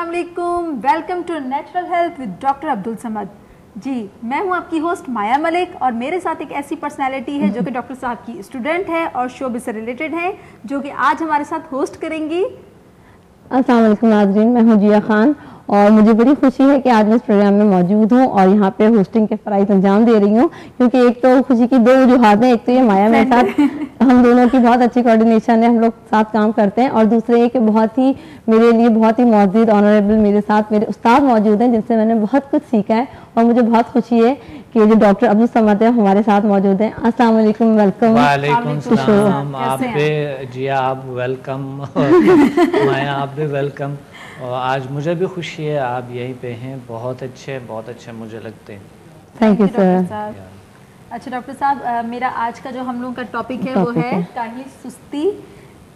अस्सलाम वालेकुम, welcome to natural health with doctor Abdul Samad. जी, मैं हूं आपकी होस्ट माया मलिक और मेरे साथ एक ऐसी पर्सनालिटी है जो कि डॉक्टर साहब की स्टूडेंट है और शोबे से रिलेटेड है, जो कि आज हमारे साथ होस्ट करेंगी। अस्सलाम वालेकुम नाज़रीन, मैं हूं जिया खान और मुझे बड़ी खुशी है कि आज मैं इस प्रोग्राम में मौजूद हूं और यहाँ पे होस्टिंग के फ़राइज़ अंजाम दे रही हूँ, क्योंकि एक तो खुशी की दो वजूहात हैं। एक तो ये माया मेरे साथ हम दोनों की बहुत अच्छी कोऑर्डिनेशन है, हम लोग साथ काम करते हैं, और दूसरे ये कि बहुत ही मेरे लिए बहुत ही मौजूद ऑनरेबल मेरे साथ मेरे उस्ताद मौजूद हैं जिनसे मैंने बहुत कुछ सीखा है और मुझे बहुत खुशी है कि जो डॉक्टर अब्दुल समद है हमारे साथ मौजूद हैं। अस्सलाम वालेकुम, वेलकम। वालेकुम सलाम। आप भी जिया, आप वेलकम। माया आप भी वेलकम। और आज मुझे भी खुशी है आप यहीं पे हैं, बहुत अच्छे मुझे लगते हैं। Thank you sir. अच्छा डॉक्टर साहब, मेरा आज का जो हम लोगों का टॉपिक है वो है काहिली सुस्ती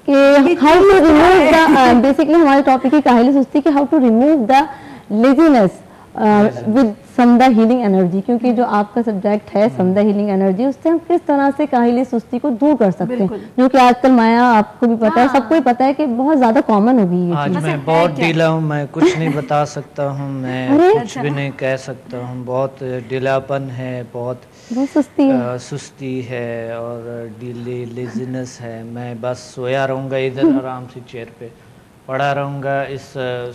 कि how to remove the basically हमारे टॉपिक की काहिली सुस्ती कि how to remove the laziness with समदा हीलिंग एनर्जी, क्योंकि जो आपका सब्जेक्ट है समदा हीलिंग एनर्जी, उससे हम किस तरह से काहिली सुस्ती को दूर कर सकते हैं, जो कि आजकल माया आपको भी पता है, सबको ही पता है कि बहुत ज्यादा कॉमन हो गई है। आज मैं बहुत ढीला हूँ, मैं कुछ नहीं बता सकता हूँ, मैं कुछ भी नहीं कह सकता हूँ, बहुत ढीलापन है, बहुत सुस्ती है और लेजीनेस है। मैं बस सोया रहूँगा इधर आराम से चेयर पे पड़ा रहूँगा इस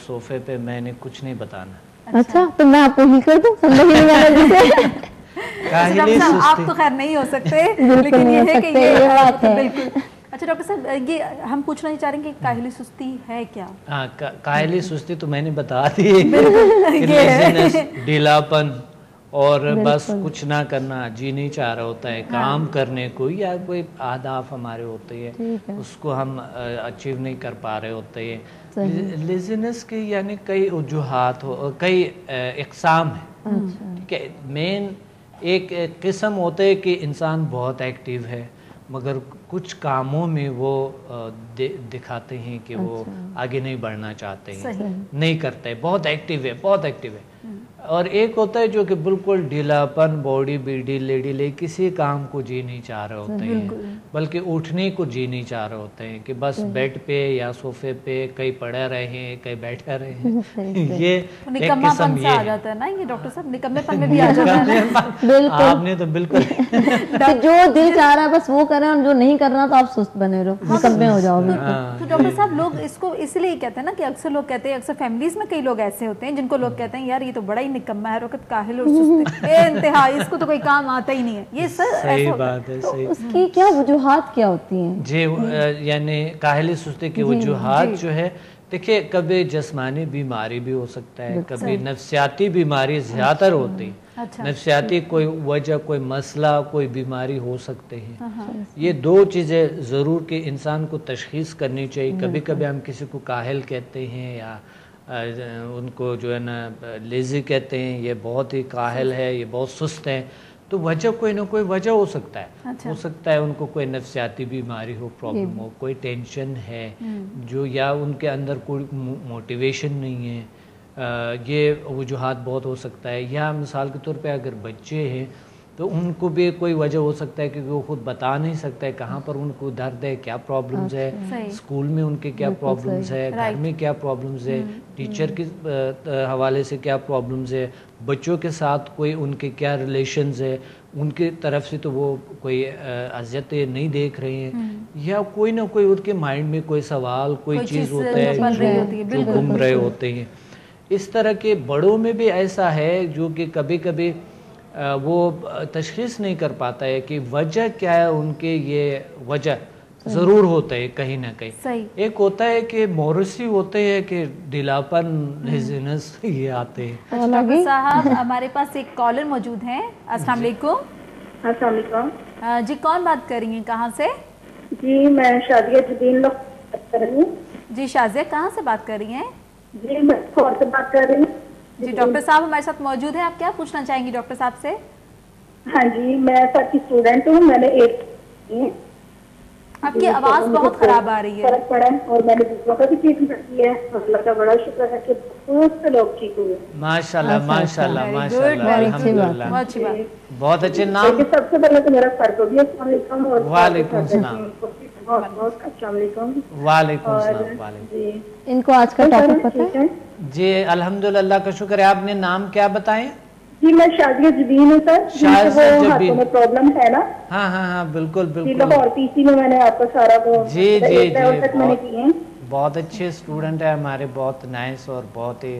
सोफे पे, मैंने कुछ नहीं बताना। अच्छा, तो मैं आपको हील कर दूं समझा हीलिंग एनर्जी से? काहिली सुस्ती आप तो खैर नहीं हो सकते, लेकिन ये है कि ये बात है बिल्कुल। अच्छा डॉक्टर साहब, ये हम पूछना चाह रहे हैं कि काहिली सुस्ती है क्या? काहिली सुस्ती तो मैंने बता दी, लेजीनेस, ढीलापन और बस कुछ ना करना, जी नहीं चाह रहा होता है काम करने को, या कोई अहदाफ हमारे होते हैं उसको हम अचीव नहीं कर पा रहे होते हैं। लेजीनेस के यानी कई वजूहात हो, कई इक़साम है। ठीक है, मेन एक किस्म होता है कि इंसान बहुत एक्टिव है मगर कुछ कामों में वो दिखाते हैं कि वो आगे नहीं बढ़ना चाहते हैं, नहीं करते, बहुत एक्टिव है। और एक होता है जो कि बिल्कुल ढीलापन, बॉडी बीडी लेडी किसी काम को जी नहीं चाह रहे होते हैं, बल्कि उठने को जी नहीं चाह रहे होते हैं कि बस बेड पे या सोफे पे कहीं पड़े रहे हैं, कहीं बैठे रहे हैं। ये निकम्मापन से आ जाता है ना, ये डॉक्टर साहब निकम्मेपन में भी आ जाता है। बिल्कुल, आपने तो बिल्कुल जो दिल चाह रहा है बस वो करें और जो नहीं करना तो आप सुस्त बने रहो, निकम्मे हो जाओ। तो डॉक्टर साहब लोग इसको इसलिए कहते हैं ना कि अक्सर लोग कहते हैं, अक्सर फैमिलीज में कई लोग ऐसे होते हैं जिनको लोग कहते हैं यार ये तो बड़ा ही निकम्मा है, रोकत काहिल और सुस्ती इंतहा, इसको तो कोई काम आता ही नहीं है। ये सही बात है। सही, उसकी क्या वजूहात क्या होती हैं जी? यानी काहिली सुस्ती की वजूहात जो है, देखिए कभी जिस्मानी बीमारी भी हो सकता है, कभी नफ्सियाती बीमारी ज्यादातर होती है। नफ्सियाती कोई वजह, कोई मसला, कोई बीमारी हो सकते हैं। ये दो चीज़ें ज़रूर कि इंसान को तशखीस करनी चाहिए। कभी कभी हम किसी को काहिल कहते हैं या उनको जो है ना लेज़ी कहते हैं, ये बहुत ही काहिल है, ये बहुत सुस्त है, तो वजह कोई ना कोई वजह हो सकता है। हो सकता है उनको कोई नफ्सियाती बीमारी हो, प्रॉब्लम हो, कोई टेंशन है जो, या उनके अंदर कोई मोटिवेशन नहीं है, ये वजूहात बहुत हो सकता है। या मिसाल के तौर पे अगर बच्चे हैं तो उनको भी कोई वजह हो सकता है क्योंकि वो खुद बता नहीं सकता है कहाँ पर उनको दर्द है, क्या प्रॉब्लम्स है, स्कूल में उनके क्या प्रॉब्लम्स है, घर में क्या प्रॉब्लम्स है, टीचर के हवाले से क्या प्रॉब्लम्स है, बच्चों के साथ कोई उनके क्या रिलेशंस है, उनकी तरफ से तो वो कोई अज़ियत नहीं देख रहे हैं, या कोई ना कोई उनके माइंड में कोई सवाल, कोई चीज़ होता है जो घूम रहे होते हैं। इस तरह के बड़ों में भी ऐसा है जो कि कभी कभी वो तशखीस नहीं कर पाता है कि वजह क्या है उनके, ये वजह ज़रूर होता है कहीं ना कहीं। एक होता है कि मोरसी होते हैं कि ढीलापन, लेजीनेस ये आते हैं। डॉक्टर साहब हमारे पास एक कॉलर मौजूद हैं। अस्सलाम वालेकुम। अस्सलाम वालेकुम जी, कौन बात कर रही हैं, कहाँ से? जी मैं शादिया जुबीन बात कर रही हूँ। जी शाजिया, कहाँ से बात कर रही हैं? जी मैं खौर से बात कर रही हूँ। जी डॉक्टर साहब हमारे साथ मौजूद हैं, आप क्या पूछना चाहेंगी डॉक्टर साहब से? हाँ जी, मैं सर की स्टूडेंट हूँ, मैंने 8 आपकी आवाज बहुत खराब आ रही है। फर्क पड़ा है और मैंने दूसरों का भी ट्रीटमेंट किया है, अल्लाह का बड़ा शुक्र है कि बहुत से लोग ठीक हुए। माशाल्लाह माशाल्लाह माशाल्लाह, अल्हम्दुलिल्लाह, बहुत अच्छी बात। बहुत अच्छे नाम। सबसे पहले तो मेरा सर को भी अस्सलाम वालेकुम और वालेकुम सलाम। बहुत बहुत अस्सलाम वालेकुम। वालेकुम सलाम। वालेकुम जी इनको आज का टॉपिक पता ठीक है? है जी, अल्हम्दुलिल्लाह का शुक्र है। आपने नाम क्या बताएं? जी, मैं शादिया जबीन हूँ सर। शादिया जिनसे वो जबीन। हाथों में प्रॉब्लम है ना, हाँ हाँ हाँ, बिल्कुल जी बिल्कुल। लाहौर पीसी में मैंने आपका सारा वो जी जी एक लेवल जी, तक मैंने किए हैं। बहुत अच्छे स्टूडेंट है हमारे, बहुत नाइस और बहुत ही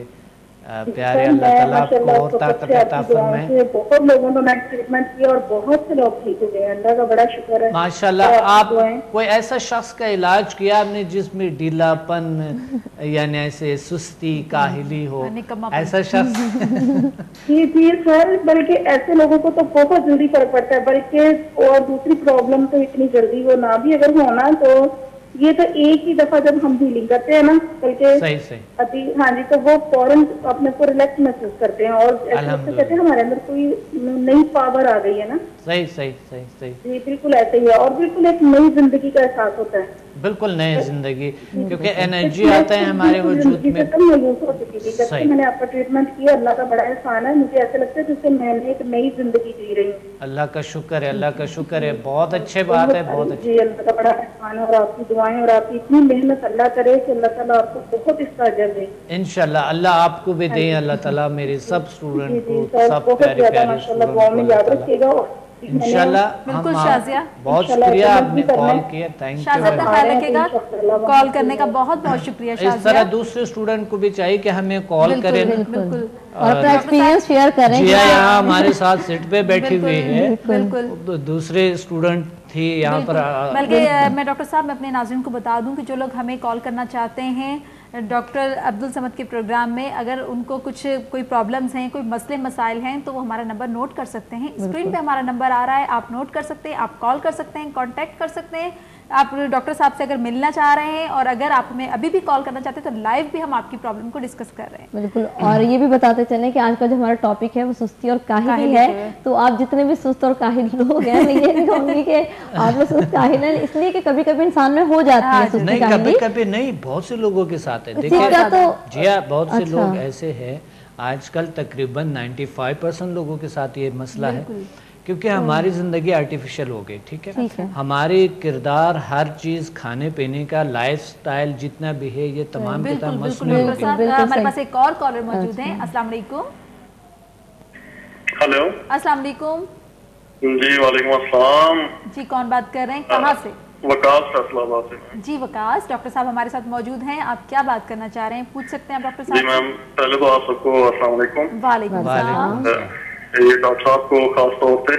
प्यारे। सर, अल्लाह मैं ताला आपको माशाल्लाह और बहुत ताकत अच्छे अता आपकी दुआओं फरमाए। से बहुत लोगों को मैंने ट्रीटमेंट किया और बहुत से लोग ठीक हो गए। अल्लाह का बड़ा शुक्र है। माशाल्लाह। और आपकी आप दुआएं। कोई ऐसा शख्स का इलाज किया आपने जिसमें ढीलापन यानी ऐसे सुस्ती काहिली हो, निकम्मापन। ऐसा शख्स? जी जी सर, बल्कि ऐसे लोगों को तो बहुत जल्दी फर्क पड़ता है, बल्कि और दूसरी प्रॉब्लम तो इतनी जल्दी वो ना भी अगर होना तो ये तो एक ही दफा जब हम हीलिंग करते हैं ना, बल्कि सही सही। अभी हाँ जी, तो वो फौरन अपने को रिलैक्स महसूस करते हैं और ऐसे लगता है कहते हैं हमारे अंदर कोई नई पावर आ गई है ना। सही सही सही सही। जी बिल्कुल ऐसे ही है और बिल्कुल एक नई जिंदगी का एहसास होता है। बिल्कुल नई जिंदगी, क्योंकि एनर्जी आता है हमारे वजूद में। मायूस हो चुकी थी जब से सही। मैंने आपका ट्रीटमेंट किया। अल्लाह का बड़ा एहसान है, मुझे ऐसा लगता है जैसे मैंने एक नई जिंदगी जी रही हूँ। अल्लाह का शुक्र है, अल्लाह का शुक्र है। बहुत अच्छे बात है, बहुत अच्छी। जी अल्लाह का बड़ा एहसान है और आपकी दुआएं और आपकी इतनी मेहनत अल्लाह करे कि अल्लाह ताला आपको बहुत इसका अजर दे। इंशाल्लाह अल्लाह आपको भी दे, अल्लाह ताला मेरे सब जी स्टूडेंट जी को, सर, सब बहुत प्यारे ज्यादा प्यारे माशाल्लाह स्टूडेंट दुआ को में अल्लाह याद ताला रखिएगा। इंशाल्लाह। बिल्कुल हम शाजिया। बहुत इंशाल्लाह शुक्रिया ऐसा आपने भी करना कॉल है। किया, थैंक यू। शाजिया का ख्याल रखेगा, कॉल करने का बहुत बहुत शुक्रिया इस तरह शाजिया। दूसरे स्टूडेंट को भी चाहिए कि हमें कॉल करें। बिल्कुल और अपना एक्सपीरियंस शेयर करें। जी हाँ, यहाँ हमारे साथ सीट पे बैठी हुई है, बिल्कुल। दूसरे स्टूडेंट थी यहाँ पर। बल्कि मैं डॉक्टर साहब, मैं अपने नाज़रीन को बता दूं कि जो लोग हमें कॉल करना चाहते हैं डॉक्टर अब्दुल समद के प्रोग्राम में, अगर उनको कोई प्रॉब्लम्स हैं, कोई मसले मसाइल हैं, तो वो हमारा नंबर नोट कर सकते हैं। स्क्रीन पे हमारा नंबर आ रहा है, आप नोट कर सकते हैं, आप कॉल कर सकते हैं, कांटेक्ट कर सकते हैं। आप डॉक्टर साहब से अगर मिलना चाह रहे हैं और अगर आप हमें अभी भी कॉल करना चाहते हैं तो लाइव भी हम आपकी प्रॉब्लम को डिस्कस कर रहे हैं। बिल्कुल। और ये भी बताते चलें कि आज का जो हमारा टॉपिक है वो सुस्ती और काहिली है। तो आप जितने भी सुस्त और काहिल लोग हैं, मैं ये नहीं कहूंगी कि आप लोग सुस्त काहिल हैं, इसलिए कि कभी कभी इंसान में हो जाती है सुस्ती नहीं, काहिली। कभी कभी नहीं, बहुत से लोगों के साथ है। देखिए जी हाँ, बहुत से लोग ऐसे हैं आजकल, तकरीबन 95% लोगों के साथ ये मसला है, क्योंकि हमारी जिंदगी आर्टिफिशियल हो गई। ठीक है, हमारे किरदार, हर चीज, खाने पीने का, लाइफस्टाइल जितना भी है, ये तमाम के तमाम मसले हो गए। हमारे पास एक और कॉलर मौजूद है। अस्सलाम वालेकुम। हेलो। अस्सलाम वालेकुम। जी वालेकुम अस्सलाम। जी कौन बात कर रहे हैं, कहाँ से? वकास फैसलाबाद से। जी वकास, डॉक्टर साहब हमारे साथ मौजूद हैं, आप क्या बात करना चाह रहे हैं, पूछ सकते हैं आप डॉक्टर साहब। जी मैम, पहले तो आप सबको अस्सलाम वालेकुम। वालेकुम सलाम। ये डॉक्टर साहब को खास तौर पे,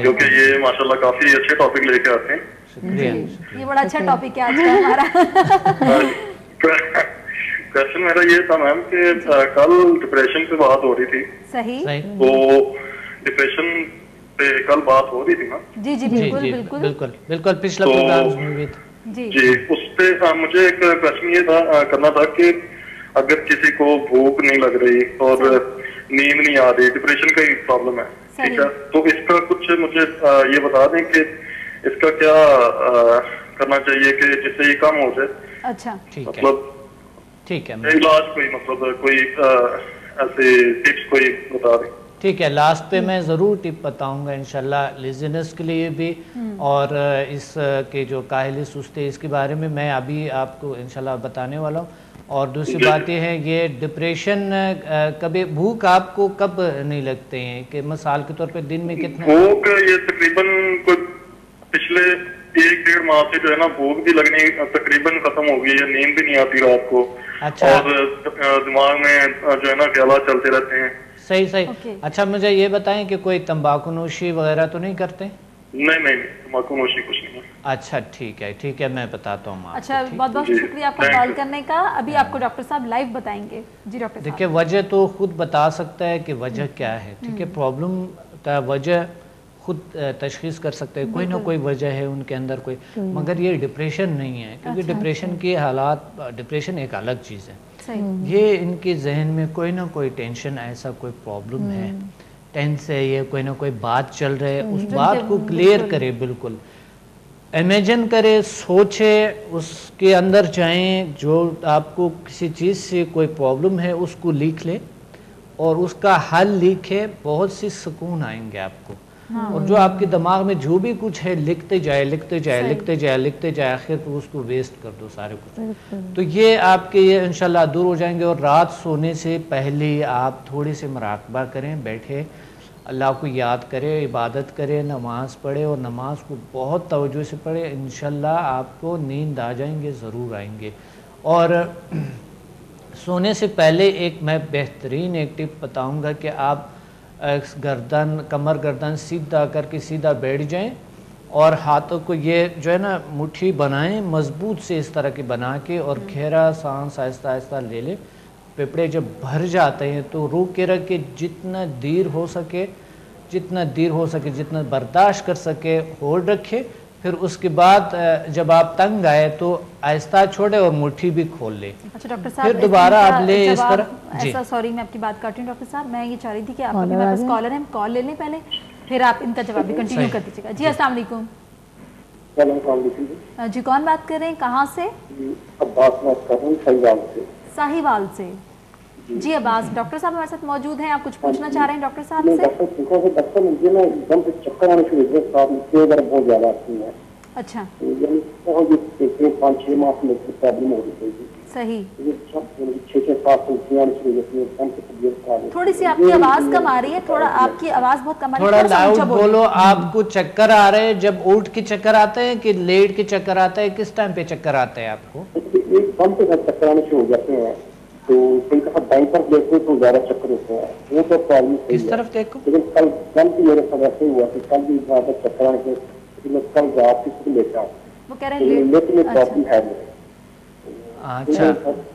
क्योंकि ये माशाल्लाह काफी अच्छे टॉपिक लेके आते हैं। शुक्रिया। ये बड़ा अच्छा टॉपिक है आज का हमारा। क्वेश्चन मेरा ये था मैम कि कल डिप्रेशन पे बात हो रही थी। सही। तो डिप्रेशन पे कल बात हो रही थी ना? जी जी बिल्कुल बिल्कुल बिल्कुल बिल्कुल, पिछला प्रोग्राम में भी जी जी। उस पे मुझे एक क्वेश्चन ये था करना था कि अगर किसी को भूख नहीं लग रही और नींद नहीं आ रही, डिप्रेशन का ही प्रॉब्लम है, ठीक है, तो इसका कुछ मुझे ये बता दें कि इसका क्या करना चाहिए कि जिससे ये कम हो जाए। अच्छा ठीक है, मतलब ठीक है, इलाज कोई, मतलब कोई ऐसे टिप्स कोई बता दें। ठीक है, लास्ट पे मैं ज़रूर टिप बताऊंगा इंशाल्लाह लिज़नर्स के लिए भी, और इस के जो काहिली सुस्ती इसके बारे में मैं अभी आपको इंशाल्लाह बताने वाला हूँ। और दूसरी बात ये है, ये डिप्रेशन कभी भूख आपको कब नहीं लगते हैं कि मिसाल के तौर पे दिन में कितना? भूख ये तकरीबन कुछ पिछले 1-1.5 माह से जो है ना, भूख भी लगनी तकरीबन खत्म हो गई है, नींद भी नहीं आती रात को। अच्छा। और दिमाग में जो है ना ख्यालात चलते रहते हैं। सही सही। अच्छा मुझे ये बताएं कि कोई तंबाकू नोशी वगैरह तो नहीं करते? नहीं, तंबाकू नोशी कुछ नहीं है। अच्छा ठीक है, मैं बताता हूँ आपको। अच्छा, बहुत बहुत शुक्रिया आपका कॉल करने का। अभी आपको डॉक्टर साहब लाइव बताएंगे। जी डॉक्टर साहब। देखिए, वजह तो खुद बता सकता है कि वजह क्या है। ठीक है, प्रॉब्लम का वजह खुद तशखीस कर सकते हैं, कोई ना कोई वजह है उनके अंदर कोई, मगर ये डिप्रेशन नहीं है, क्योंकि डिप्रेशन के हालात, डिप्रेशन एक अलग चीज़ है। ये इनके जहन में कोई ना कोई टेंशन, ऐसा कोई प्रॉब्लम है, टेंस है, ये कोई ना कोई बात चल रही है, उस बात को क्लियर करे, बिल्कुल इमेजिन करे, सोचे, उसके अंदर जाएं, जो आपको किसी चीज़ से कोई प्रॉब्लम है उसको लिख ले और उसका हल लिखे, बहुत सी सुकून आएंगे आपको। اور جو آپ کے دماغ میں جو بھی کچھ ہے لکھتے جائے آخر کو اس کو ویسٹ کر دو سارے کچھ. تو یہ آپ کے یہ انشاءاللہ دور ہو جائیں گے. اور رات سونے سے پہلے آپ تھوڑے سے مراقبہ کریں, بیٹھے اللہ کو یاد کرے, عبادت کرے, نماز پڑھے, اور نماز کو بہت توجہ سے پڑھے. انشاءاللہ آپ کو نیند آ جائیں گے, ضرور آئیں گے. اور سونے سے پہلے ایک میں بہترین ایک ٹپ بتاؤں گا کہ آپ کمر گردن سیدھا کر کے سیدھا بیٹھ جائیں, اور ہاتھوں کو یہ جو ہے نا مٹھی بنائیں مضبوط سے, اس طرح کی بنا کے, اور گہرا سانس آہستہ آہستہ لے لیں. پھپھڑے جب بھر جاتے ہیں تو روک کے رکھ کے جتنا دیر ہو سکے جتنا برداشت کر سکے ہولڈ رکھے. پھر اس کے بعد جب آپ تنگ آئے تو آہستہ چھوڑے اور مٹھی بھی کھول لیں. اچھا ڈاکٹر صاحب, پھر دوبارہ آپ لے اس طرح. ایسا سوری میں آپ کی بات کاٹ رہی ہوں ڈاکٹر صاحب, میں یہ چاہ رہی تھی کہ آپ کے پاس کالر ہیں, ہم کال لے لیں پہلے, پھر آپ ان کا جواب بھی کنٹینیو کر دیجیے گا. جی السلام علیکم. جی کون بات کر رہے ہیں, کہاں سے؟ عباس بات کر رہا ہوں ساہیوال سے. ساہیوال سے. جی عباس, ڈاکٹر صاحب ہمارے ساتھ موجود ہیں, آپ کچھ پوچھنا چاہ رہے ہیں ڈاکٹر صاحب سے؟ ڈاکٹر مجھے نا ایک دم سے چکر آنے شروع ہوئے, بہت زیادہ آتی ہے. اچھا, 5-6 ماہ میں پرابلم ہو رہی تھی. صحیح. 6-7 تھوڑی سی آپ کی آواز کم آ رہی ہے, تھوڑا آپ کی آواز بہت کم آ رہی ہے, تھوڑا لاؤڈ بولو. آپ کو چکر آ رہے ہیں جب اٹھ کے چکر آتے ہیں کہ لیٹ کے چکر آتا ہے, کس ٹائم پہ چکر آتا ہے آپ کو؟ ایک دم سے چکر آنے شروع ہو جاتے ہیں, تو کئی دفعہ بینک پر دیکھو تو زیادہ چکر ہوتے ہیں. وہ تو پرابلم کس طرف دیکھو؟ لیکن کل بھی میرے ساتھ ایسے ہوا کہ کل بھی زیادہ چکر آنے کے میں کل رات کسی کو لیتا ہوں. وہ کہہ رہے ہیں لیکن یہ پرابلم ہے اچھا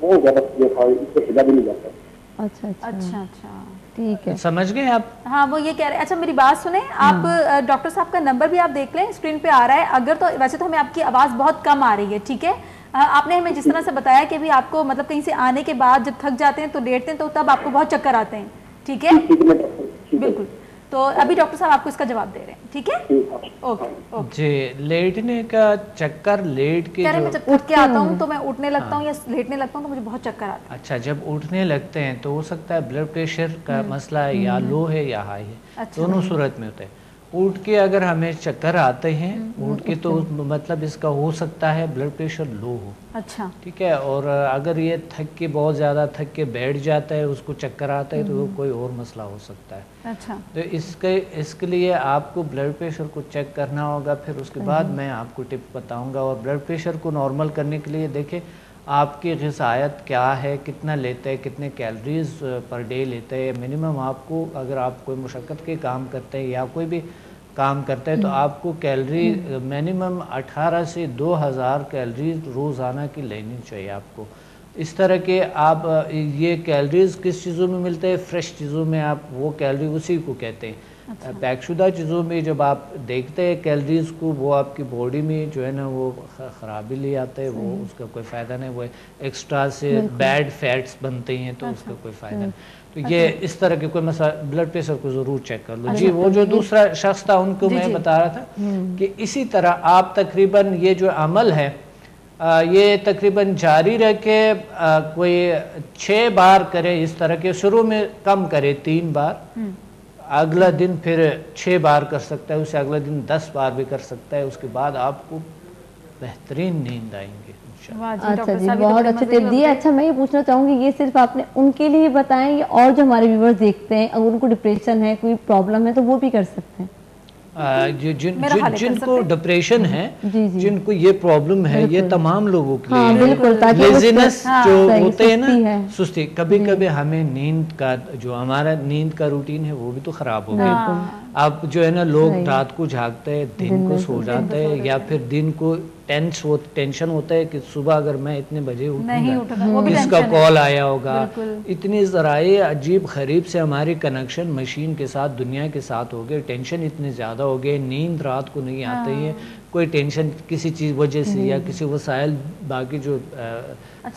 بہت زیادہ اس سے ہلا بھی نہیں جاتا. اچھا اچھا اچھا ٹھیک ہے, سمجھ گئے آپ؟ ہاں وہ یہ کہہ رہے ہیں. اچھا میری بات سنیں آپ, ڈاکٹر صاحب کا نمبر بھی آپ دیکھ لیں, اسکرین پہ آ رہا ہے. اگر تو ویسے تو ہمیں آپ کی آواز بہت کم آ رہی ہے, ٹھیک ہے. آپ نے ہمیں جس طرح سے بتایا کہ بھی آپ کو مطلب کہیں سے آنے کے بعد جب تھک جاتے ہیں تو لیٹتے ہیں تو تب آپ کو بہت چکر آتے ہیں, ٹھیک ہے؟ بالکل. تو ابھی ڈاکٹر صاحب آپ کو اس کا جواب دے رہے ہیں, ٹھیک ہے؟ اوکے. جی لیٹنے کا چکر لیٹ کے میں جب اٹھ کے آتا ہوں تو میں اٹھنے لگتا ہوں یا لیٹنے لگتا ہوں تو مجھے بہت چکر آتا ہے. اچھا, جب اٹھنے لگتے ہیں تو ہو سکتا ہے بلڈ پریشر کا مسئلہ ہے, یا لو ہے یا ہائی ہے, دونوں صورت میں ہوتا ہے. اٹھ کے اگر ہمیں چکر آتے ہیں اٹھ کے تو مطلب اس کا ہو سکتا ہے بلڈ پریشر لو ہو. اچھا ٹھیک ہے. اور اگر یہ تھک کے بہت زیادہ تھک کے بیٹھ جاتا ہے, اس کو چکر آتا ہے, تو کوئی اور مسئلہ ہو سکتا ہے. اچھا, تو اس کے لیے آپ کو بلڈ پریشر کو چیک کرنا ہوگا. پھر اس کے بعد میں آپ کو ٹپ بتاؤں گا. اور بلڈ پریشر کو نارمل کرنے کے لیے دیکھیں آپ کی غذائیت کیا ہے, کتنا لیتے ہیں, کتنے کیلریز پر ڈے لیتے ہیں. منیمم آپ کو, اگر آپ کوئی مشقت کے کام کرتے ہیں یا کوئی بھی کام کرتے ہیں, تو آپ کو کیلری منیمم 18 سے 2000 کیلریز روزانہ کی لینی چاہیے آپ کو. اس طرح کے آپ یہ کیلریز کس چیزوں میں ملتے ہیں, فریش چیزوں میں آپ وہ کیلری اسی کو کہتے ہیں. پیک شدہ چیزوں میں جب آپ دیکھتے ہیں کیلریز کو, وہ آپ کی باڈی میں جو ہے نا وہ خرابی لے آتے ہیں, وہ اس کا کوئی فائدہ نہیں, وہ ایکسٹرا سے بیڈ فیٹس بنتے ہیں, تو اس کا کوئی فائدہ نہیں. تو یہ اس طرح کے کوئی مسئلہ, بلڈ پریشر کو ضرور چیک کر لو. جی وہ جو دوسرا شخص تھا ان کو میں بتا رہا تھا کہ اسی طرح آپ تقریباً یہ جو عمل ہے یہ تقریباً جاری رکھے, کوئی 6 بار کرے. اس طرح کے شروع میں کم کرے 3 بار, اگلا دن پھر 6 بار کر سکتا ہے, اسے اگلا دن 10 بار بھی کر سکتا ہے. اس کے بعد آپ کو بہترین نیند آئیں گے. اچھا جی بہت اچھے ٹپ دیے. اچھا میں یہ پوچھنا چاہوں گی, یہ صرف آپ نے ان کے لیے بتائیں یا اور جو ہمارے ویورز دیکھتے ہیں اگر ان کو ڈپریشن ہے, کوئی پرابلم ہے, تو وہ بھی کر سکتے ہیں؟ جن کو ڈپریشن ہے, جن کو یہ پرابلم ہے, یہ تمام لوگوں کے لیے. لیزینس جو ہوتے ہیں نا, سستی, کبھی کبھی ہمیں نیند کا جو ہمارا نیند کا روٹین ہے وہ بھی تو خراب ہو گیا. اب جو ہے نا لوگ رات کو جھاگتے ہیں, دن کو سو جاتے ہیں, یا پھر دن کو ٹینشن ہوتا ہے کہ صبح اگر میں اتنے بجے اٹھوں گا کس کا کال آیا ہوگا. اتنی ذرائع عجیب غریب سے ہماری کنیکشن مشین کے ساتھ, دنیا کے ساتھ ہو گئے. ٹینشن اتنے زیادہ ہو گئے, نیند رات کو نہیں آتی ہے, کوئی ٹینشن کسی چیز وجہ سے یا کسی وسائل باقی جو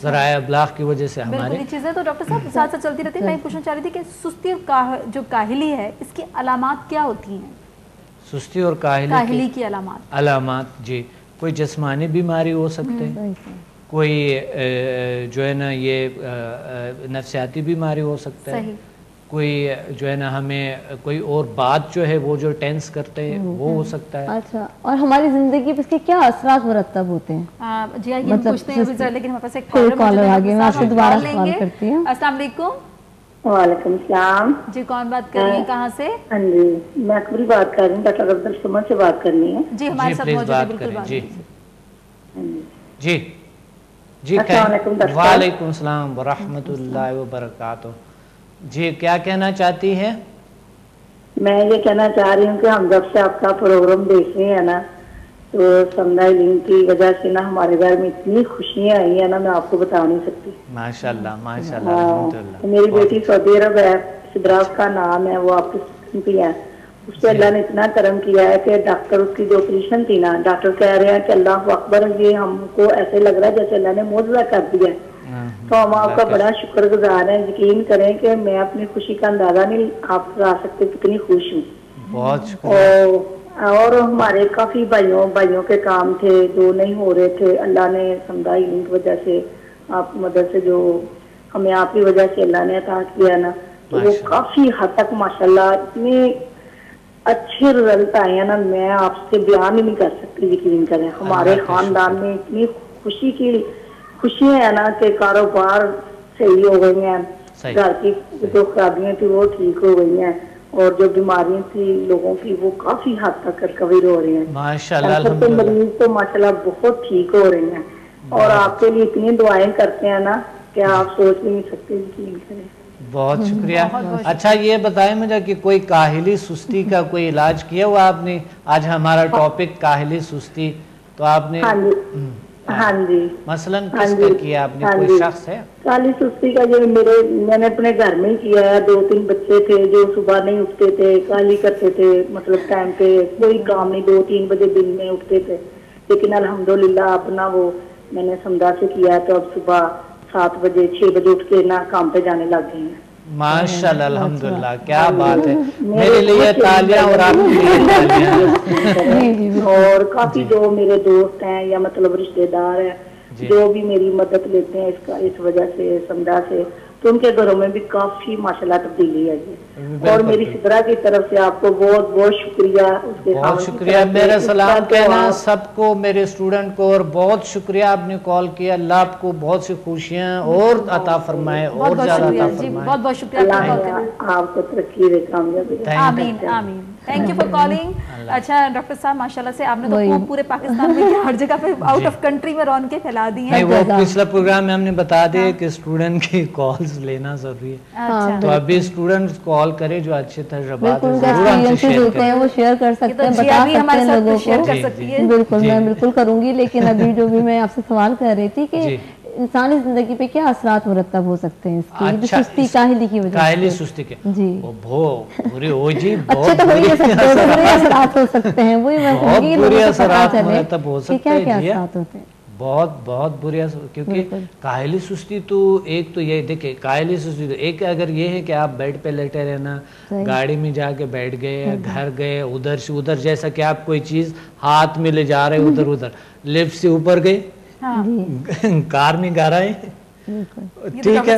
ذرائع ابلاغ کی وجہ سے ہمارے چیزیں. تو ڈاکٹر صاحب ساتھ ساتھ چلتی رہتی ہے. میں پوچھنا چاہ رہی تھی کہ سستی اور جو کاہلی ہے اس کی علامات کیا ہوتی ہیں؟ سستی اور کاہلی کی علامات جی, کوئی جسمانی بیماری ہو سکتے ہیں, کوئی جو ہے نا یہ نفسیاتی بیماری ہو سکتا ہے, کوئی جو ہے نا ہمیں کوئی اور بات جو ہے وہ جو ٹینس کرتے ہیں وہ ہو سکتا ہے. اچھا، اور ہماری زندگی پہ اس کے کیا اثرات مرتب ہوتے ہیں؟ جی آئیے پوچھتے ہیں ابھی، لیکن ہمارے پاس ایک کالر آگے، میں آپ سے دوبارہ سوال کرتی ہوں. السلام علیکم. وعلیکم السلام. جی کون بات کر رہی ہیں، کہاں سے؟ ہاں جی میں اکبری بات کر رہی ہوں، ڈاکٹر عبدالصمد سے بات کرنی ہے. جی ہمارے ساتھ موجود ہے، بالکل بات جی جی جی. السلام علیکم ڈاکٹر. وعلیکم السلام ورحمۃ اللہ وبرکاتہ. جی کیا کہنا چاہتی ہیں؟ میں یہ کہنا چاہ رہی ہوں کہ ہم جب سے آپ کا پروگرام دیکھ رہے ہیں نا تو سمدہ علم کی وجہ سے نا ہمارے گھر میں اتنی خوشیاں آئی ہیں نا میں آپ کو بتا نہیں سکتی. ماشاء اللہ ماشاء اللہ الحمدللہ. میری بیٹی سعودی عرب ہے، سدراف کا نام ہے، وہ آپ کی ہے. اس پہ اللہ نے اتنا کرم کیا ہے کہ ڈاکٹر اس کی جو آپریشن تھی نا، ڈاکٹر کہہ رہے ہیں کہ اللہ اکبر، یہ ہم کو ایسے لگ رہا ہے جیسے اللہ نے معجزہ کر دیا ہے. تو ہم آپ کا بڑا شکر گزار ہیں. یقین کریں کہ میں اپنی خوشی کا اندازہ نہیں آپ کرا سکتے کتنی خوش ہوں. بہت شکریہ. اور ہمارے کافی بھائیوں کے کام تھے جو نہیں ہو رہے تھے، اللہ نے سمدہ علم کی وجہ سے آپ کی مدد سے جو ہمیں آپ کی وجہ سے اللہ نے عطا کیا نا، تو وہ کافی حد تک ماشاءاللہ اتنے اچھے رزلٹ آئے ہیں نا، میں آپ سے بیان ہی نہیں کر سکتی. یقین کریں ہمارے خاندان میں اتنی خوشیاں ہیں نا کہ کاروبار صحیح ہو گئی ہیں، گھر کی جو خرابیاں تھی وہ ٹھیک ہو گئی ہیں، اور جو بیماریاں تھی لوگوں کی وہ کافی حد تک ریکور ہو رہی ہیں. ماشاءاللہ مریض تو ماشاءاللہ بہت ٹھیک ہو رہی ہیں، اور آپ کے لیے اتنی دعائیں کرتے ہیں نا کہ آپ سوچ بھی نہیں سکتے. یقین کریں. بہت شکریہ. اچھا یہ بتائیں مجھے کہ کوئی کاہلی سستی کا کوئی علاج کیا ہوا آپ نے؟ آج ہمارا ٹاپک کاہلی سستی، تو آپ نے ہاں جی مثلاً کس کا کیا آپ نے؟ کوئی شخص ہے؟ کاہلی سستی کا جو میں نے اپنے گھر میں ہی کیا ہے. 2-3 بچے تھے جو صبح نہیں اٹھتے تھے، کاہلی کرتے تھے، مطلب ٹائم پہ کوئی کام نہیں، 2-3 بجے دن میں اٹھتے تھے. لیکن الحمدللہ اپنا وہ میں نے سمدھا سے کیا تو اب صبح 7 بجے 6 بجے اٹھ کے نا کام پہ جانے لگ گئے ہیں. ماشاءاللہ الحمدللہ، کیا بات ہے. میرے لیے تالیاں اور آپ کے لیے تالیاں. اور کافی جو میرے دوست ہیں یا مطلب رشتے دار ہیں جو بھی میری مدد لیتے ہیں اس وجہ سے سمدھا سے، تو ان کے گھروں میں بھی کافی ماشاءاللہ تبدیلی ہے جی. اور میری سدرا کی طرف سے آپ کو بہت بہت شکریہ. بہت شکریہ. میرا سلام کہنا سب کو، میرے اسٹوڈنٹ کو، اور بہت شکریہ آپ نے کال کیا. اللہ آپ کو بہت سی خوشیاں اور عطا فرمائے، اور زیادہ عطا فرمائے. بہت بہت شکریہ. آپ کو ترقی دے، کامیابی دے. آمین آمین. Thank you for calling. اچھا ڈاکٹر صاحب ماشاءاللہ سے آپ نے تو پورے پاکستان میں ہر جگہ پہ آؤٹ آف کنٹری میں رونقیں پھیلا دی ہیں. وہ پچھلا پروگرام میں ہم نے بتا دیا کہ اسٹوڈنٹ کی کالز لینا ضروری ہے، تو ابھی اسٹوڈنٹ کال کرے جو اچھے تجربات ہیں وہ شیئر کر سکتے ہیں، بتا سکتے ہیں لوگوں کو. بالکل میں بالکل کروں گی. لیکن ابھی جو بھی میں آپ سے سوال کر رہی تھی کہ انسانی زندگی پہ کیا اثرات مرتب ہو سکتے ہیں اس کی سستی کاہلی کی وجہ سے؟ کاہلی سستی کے جی بری ہو جی، اچھے تو بڑے اثرات ہو سکتے ہیں. وہی میں بہت بری اثرات مرتب ہو سکتے ہیں. کیا اثرات ہوتے ہیں؟ بہت بہت بری، کیونکہ کاہلی سستی تو ایک تو یہ دیکھیں، کاہلی سستی تو ایک اگر یہ ہے کہ آپ بیڈ پہ لیٹے رہنا، گاڑی میں جا کے بیٹھ گئے، گھر گئے، ادھر سے ادھر، جیسا کہ آپ کوئی چیز ہاتھ میں لے جا رہے ادھر ادھر، لفٹ سے اوپر گئے، کار میں گا رہے، ٹھیک ہے،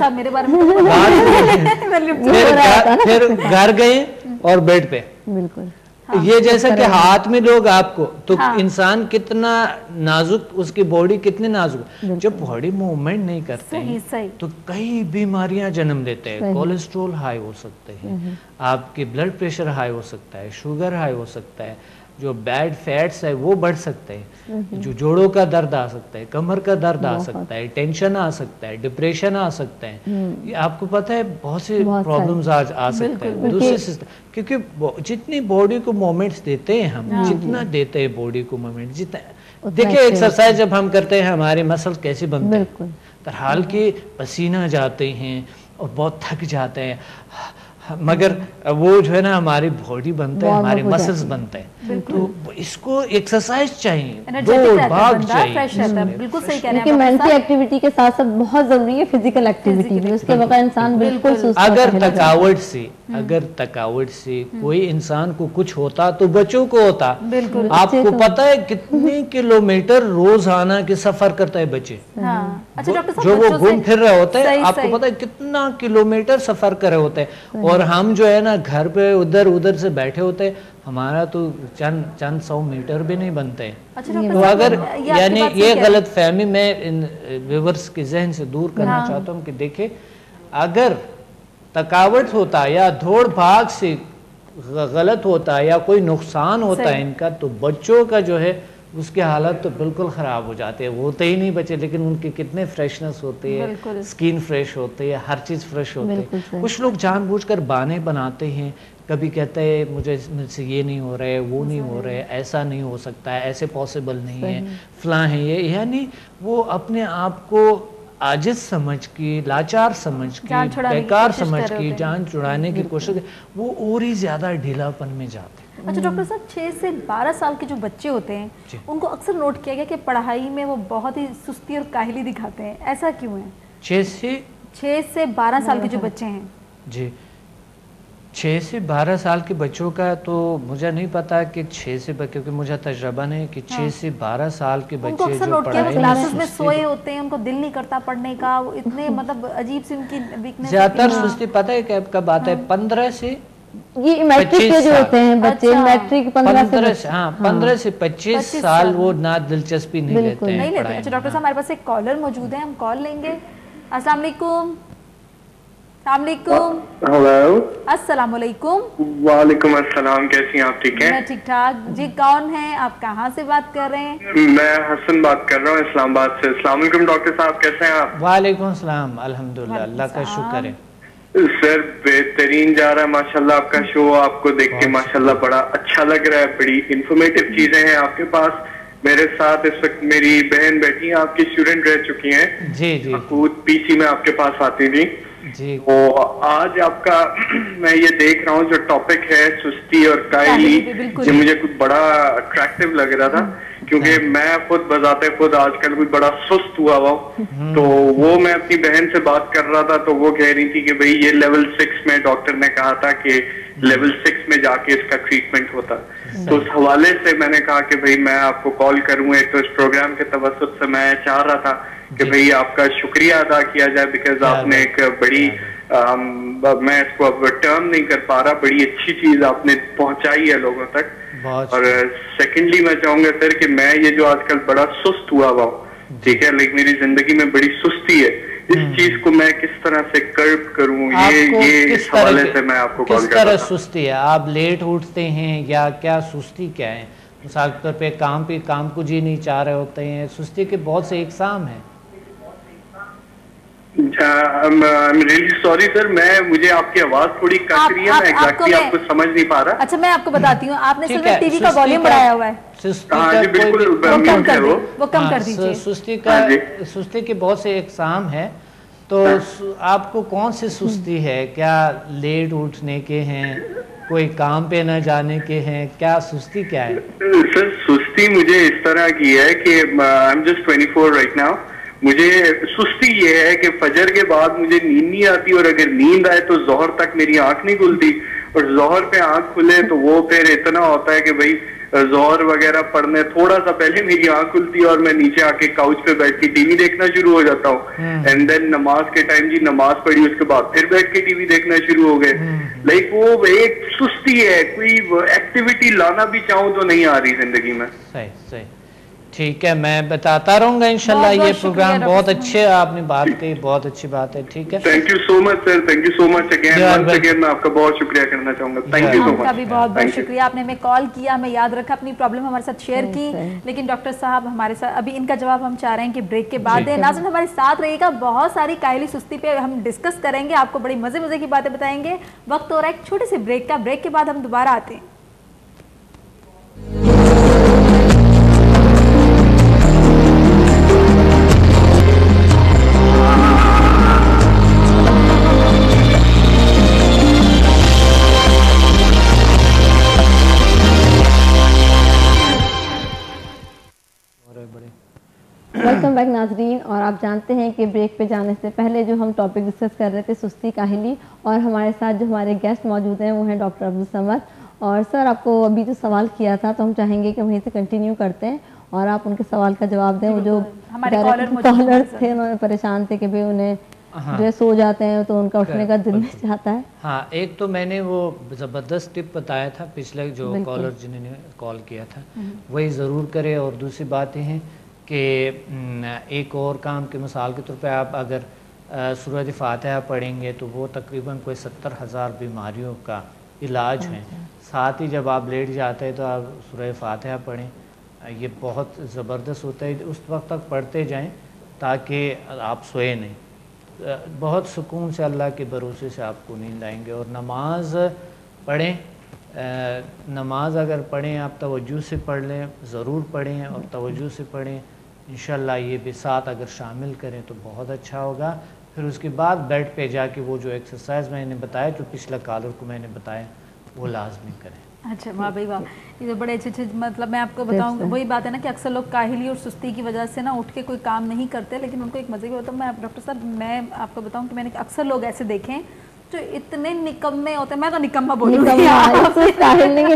پھر گھر گئے اور بیڈ پہ. بالکل یہ جیسا کہ ہاتھ میں لوگ آپ کو، تو انسان کتنا نازک، اس کی باڈی کتنی نازک، جب باڈی موومنٹ نہیں کرتے ہیں تو کئی بیماریاں جنم لیتے ہیں. کولیسٹرول ہائی ہو سکتے ہیں، آپ کی بلڈ پریشر ہائی ہو سکتا ہے، شوگر ہائی ہو سکتا ہے، جو بیڈ فیٹس ہے وہ بڑھ سکتے ہیں، جو جوڑوں کا درد آ سکتا ہے، کمر کا درد آ سکتا ہے، ٹینشن آ سکتا ہے، ڈپریشن آ سکتا ہے. یہ آپ کو پتہ ہے بہت سی پرابلمز آ سکتے ہیں دوسرے سسٹم، کیونکہ جتنی باڈی کو مومنٹس دیتے ہیں ہم، جتنا دیتے ہیں باڈی کو مومنٹ، جتنا دیکھیں ایکسرسائز جب ہم کرتے ہیں ہمارے مسل کیسے بنتے ہیں، ترحال کے پسینہ جاتے ہیں اور بہت تھک جاتے ہیں، مگر وہ جو ہے نا ہماری باڈی بنتا ہے، ہمارے مسلز بنتے ہیں. تو इसको एक्सरसाइज चाहिए, Energetic दौड़ रहता है भाग बंदा, चाहिए। fresh रहता है, बिल्कुल सही कह रहे हैं क्योंकि आप मेंटल डॉक्टर एक्टिविटी के साथ साथ बहुत जरूरी है फिजिकल एक्टिविटी भी, उसके बगैर इंसान बिल्कुल सुस्त अगर होता है। थकावट से कोई इंसान को कुछ होता तो बच्चों को होता। बिल्कुल। आपको पता है कितने किलोमीटर रोजाना के सफर करता है बच्चे, हाँ। अच्छा डॉक्टर साहब, जो वो बच्चों से- घूम फिर रहे होते हैं, सही, आपको सही। पता है कितना किलोमीटर सफर कर रहे होते हैं, और हम जो है ना घर पे उधर उधर से बैठे होते हैं, हमारा तो चंद 100 मीटर भी नहीं बनते हैं। अच्छा डॉक्टर तो साहब, अगर ये आपकी यानी बात सही ये कह रहे हैं। गलत फहमी मैं इन व्यूअर्स के जहन से दूर करना चाहता हूँ कि देखे, अगर थकावट होता या दौड़ भाग से गलत होता या कोई नुकसान होता है इनका, तो बच्चों का जो है उसके हालत तो बिल्कुल ख़राब हो जाते हैं। होते ही नहीं बच्चे, लेकिन उनके कितने फ्रेशनेस होती है, स्किन फ्रेश होती है, हर चीज़ फ्रेश होती है। कुछ लोग जानबूझकर बहाने बनाते हैं, कभी कहते हैं मुझसे ये नहीं हो रहा है, वो नहीं हो रहा है, ऐसा नहीं हो सकता है, ऐसे पॉसिबल नहीं है, फलां है ये, यानी वो अपने आप को आजिज समझ के, लाचार समझ के, बेकार समझ के जान छुड़ाने की कोशिश, वो और ही ज्यादा ढीलापन में जाते हैं। अच्छा डॉक्टर साहब, 6 से 12 साल के जो बच्चे होते हैं उनको अक्सर नोट किया गया कि पढ़ाई में वो बहुत ही सुस्ती और काहली दिखाते हैं, ऐसा क्यों है? 6 से 12 साल के जो बच्चे हैं जी, 6 से 12 साल के बच्चों का तो मुझे नहीं पता कि 6 से, क्योंकि मुझे तजर्बा नहीं कि 6 से 12 साल के उनको बच्चे अक्सर जो नोट किया पढ़ाई क्लासेस में सोए होते हैं, उनको दिल नहीं करता पढ़ने का, वो इतने मतलब अजीब सी उनकी वीकनेस। ज्यादातर सुस्ती पता है कब आता है? 15 से ये मैट्रिक के जो होते हैं बच्चे, अच्छा। मैट्रिक 15 से, हाँ 15 से 25 साल वो ना दिलचस्पी नहीं लेते हैं नहीं लेते। पढ़ाई अच्छा में। डॉक्टर साहब, हमारे पास एक कॉलर मौजूद है, हम कॉल लेंगे। अस्सलाम वालेकुम। हेलो, अस्सलाम वालेकुम। वालेकुम अस्सलाम, कैसी हैं आप? ठीक हैं? मैं ठीक ठाक जी। कौन है आप, कहाँ से बात कर रहे हैं? मैं हसन बात कर रहा हूँ इस्लामाबाद से। अस्सलाम वालेकुम डॉक्टर साहब, कैसे हैं आप? वालेकुम सलाम, अल्हम्दुलिल्लाह, अल्लाह का शुक्र है। सर बेहतरीन जा रहा है माशाल्लाह आपका शो, आपको देख के माशाल्लाह बड़ा अच्छा लग रहा है, बड़ी इंफॉर्मेटिव चीजें हैं आपके पास। मेरे साथ इस वक्त मेरी बहन बैठी है, आपकी स्टूडेंट रह चुकी हैं जी जी पीसी में आपके पास आती थी जी। तो आज आपका मैं ये देख रहा हूँ जो टॉपिक है सुस्ती और कायली, ये मुझे कुछ बड़ा अट्रैक्टिव लग रहा था, क्योंकि मैं खुद बजाते खुद आजकल कुछ बड़ा सुस्त हुआ हुआ। तो वो मैं अपनी बहन से बात कर रहा था, तो वो कह रही थी कि भाई ये लेवल 6 में डॉक्टर ने कहा था कि लेवल 6 में जाके इसका ट्रीटमेंट होता। तो उस हवाले से मैंने कहा कि भाई मैं आपको कॉल करूँ। एक तो इस प्रोग्राम के तवस्सुत से मैं चाह रहा था कि भाई आपका शुक्रिया अदा किया जाए, बिकॉज आपने एक बड़ी मैं इसको अब टर्म नहीं कर पा रहा, बड़ी अच्छी चीज आपने पहुंचाई है लोगों तक। और सेकेंडली मैं चाहूंगा सर कि मैं ये जो आजकल बड़ा सुस्त हुआ हुआ, ठीक है, लेकिन मेरी जिंदगी में बड़ी सुस्ती है, इस चीज को मैं किस तरह से कर्ब करूं, ये इस हवाले से मैं आपको कॉल कर रहा था। सुस्ती है, आप लेट उठते हैं या क्या सुस्ती क्या है? मिसाल तौर पे काम को जी नहीं चाह रहे होते हैं, सुस्ती के बहुत से इकसाम हैं। रियली सॉरी सर, मुझे आपकी आवाज थोड़ी कट रही है, मैं एग्जैक्टली आपको समझ नहीं पा रहा। अच्छा मैं आपको बताती हूँ, आपने सिर्फ टीवी का वॉल्यूम बढ़ाया हुआ है। बिल्कुल वो कम कर दीजिए। सुस्ती के बहुत से इकसाम है, तो आपको कौन सी सुस्ती है? क्या लेट उठने के हैं, कोई काम पे न जाने के हैं, क्या सुस्ती क्या है? सर सुस्ती मुझे इस तरह की है कि I am just 24 right now. मुझे सुस्ती ये है कि फजर के बाद मुझे नींद नहीं आती, और अगर नींद आए तो जोहर तक मेरी आंख नहीं खुलती, और जोहर पे आंख खुले तो वो फिर इतना होता है कि भाई जोहर वगैरह पढ़ने थोड़ा सा पहले मेरी आंख खुलती है और मैं नीचे आके काउच पे बैठ के टीवी देखना शुरू हो जाता हूँ। एंड देन नमाज के टाइम जी नमाज पढ़ी, उसके बाद फिर बैठ के टीवी देखना शुरू हो गए। लाइक वो एक सुस्ती है, कोई एक्टिविटी लाना भी चाहूँ तो नहीं आ रही जिंदगी में। सही सही, ठीक है, मैं बताता रहूंगा इंशाल्लाह। ये प्रोग्राम बहुत अच्छे, आपने बात कही, बहुत अच्छी बात है। ठीक है, thank you so much sir, thank you so much again, once again मैं आपका बहुत शुक्रिया करना चाहूंगा। Thank you so much. आपका भी बहुत बहुत शुक्रिया, आपने हमें कॉल किया, हमें याद रखा, अपनी प्रॉब्लम हमारे साथ शेयर की। लेकिन डॉक्टर साहब हमारे साथ अभी इनका जवाब हम चाह रहे हैं कि ब्रेक के बाद है। नाज़रीन हमारे साथ रहिएगा, बहुत सारी कायली सुस्ती पे हम डिस्कस करेंगे, आपको बड़ी मजे की बातें बताएंगे। वक्त हो रहा है एक छोटे से ब्रेक का, ब्रेक के बाद हम दोबारा आते हैं। वेलकम बैक नाजरीन। और आप जानते हैं कि ब्रेक पे जाने से पहले जो हम टॉपिक डिस्कस कर रहे थे सुस्ती काहिली, और हमारे साथ जो हमारे गेस्ट मौजूद हैं वो हैं डॉक्टर अब्दुल समद। और सर आपको अभी जो सवाल किया था तो हम चाहेंगे कि वहीं से कंटिन्यू करते हैं और आप उनके सवाल का जवाब दें। वो जो हमारे कॉलर थे उन्होंने परेशान थे कि भाई उन्हें जो सो जाते हैं तो उनका उठने का दिल नहीं चाहता है। हाँ, एक तो मैंने वो ज़बरदस्त टिप बताया था पिछले जो कॉलर जिन्होंने कॉल किया था, वही ज़रूर करें। और दूसरी बात ये है कि एक और काम की मिसाल के तौर पे आप अगर सूरत फातिहा पढ़ेंगे तो वो तकरीबन कोई 70,000 बीमारियों का इलाज है। साथ ही जब आप लेट जाते हैं तो आप सूरत फातिहा पढ़ें, ये बहुत ज़बरदस्त होता है। उस वक्त तक पढ़ते जाएं ताकि आप सोए नहीं। बहुत सुकून से अल्लाह के भरोसे से आपको नींद आएंगे। और नमाज पढ़ें, नमाज अगर पढ़ें आप तवज्जो से पढ़ लें, ज़रूर पढ़ें और तवज्जो से पढ़ें। इंशाल्लाह ये भी साथ अगर शामिल करें तो बहुत अच्छा होगा। फिर उसके बाद बेड पे जाके वो जो एक्सरसाइज मैंने बताया, जो पिछला कॉलर को मैंने बताया, वो लाजमी करें। अच्छा, वाह भाई वाह, ये तो बड़े अच्छे मतलब मैं आपको बताऊं, वही बात है ना कि अक्सर लोग काहिली और सुस्ती की वजह से ना उठ के कोई काम नहीं करते, लेकिन उनको एक मज़े की होता है। मैं डॉक्टर साहब मैं आपको बताऊं कि मैंने अक्सर लोग ऐसे देखे हैं जो इतने निकम्मे होते हैं, मैं तो निकम्मा बोलूंगी,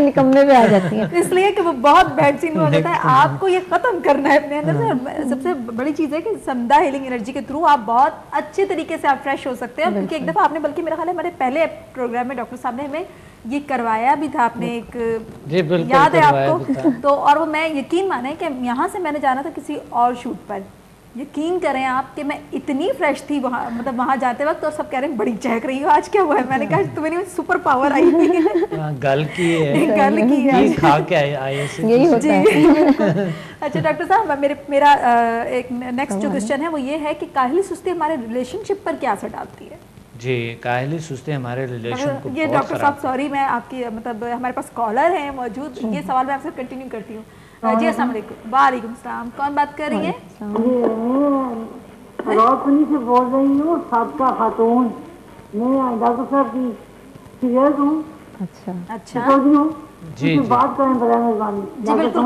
निकम्मे पे आ जाती है, इसलिए कि वो बहुत बैड सीन हो जाता है। आपको ये खत्म करना है अपने अंदर से। सबसे बड़ी चीज़ है कि समदा हीलिंग एनर्जी के थ्रू आप बहुत अच्छे तरीके से आप फ्रेश हो सकते हैं। क्योंकि एक दफ़ा आपने, बल्कि मेरा ख्याल है हमारे पहले प्रोग्राम में डॉक्टर साहब ने हमें ये करवाया भी था, आपने एक याद है आपको तो। और वो मैं यकीन माने कि यहाँ से मैंने जाना था किसी और शूट पर, यकीन करें आप कि मैं इतनी फ्रेश थी वहाँ, मतलब वहाँ जाते वक्त, और सब कह रहे हैं बड़ी चहक रही हो, आज क्या हुआ है? मैंने कहा तुम्हें सुपर पावर आई हुई है। गल की है, गल की है, खा के आए यही होता है। अच्छा डॉक्टर साहब, मेरा एक नेक्स्ट जो क्वेश्चन है वो ये है कि काहिली सुस्ती हमारे रिलेशनशिप पर क्या असर डालती है? जी, काहिली सुस्ती हमारे रिलेशन को ये डॉक्टर साहब सॉरी मैं आपकी मतलब हमारे पास कॉलर है मौजूद, ये सवाल मैं आपसे कंटिन्यू करती हूँ। जी अस्सलाम वालेकुम। वालेकुम सलाम, कौन बात कर रही है? रावपुरी से बोल रही हूँ, साबका खातून। मैं डॉक्टर साहब की सीरियस हूँ। अच्छा जी, बात करें बड़ा मेहरबानी। जी बिल्कुल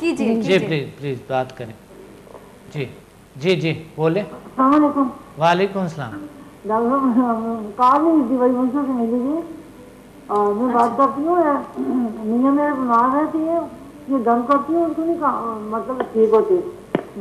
कीजिए जी, प्लीज बात करें। जी जी जी बोले। अस्सलाम वालेकुम। वालेकुम सलाम। डॉक्टर कॉल नहीं थी, वही मुझसे से मिली थी और मैं बात करती हूँ। मियाँ मेरे बीमार रहती है, ये दम करती हूँ, उनको नहीं मतलब ठीक होती,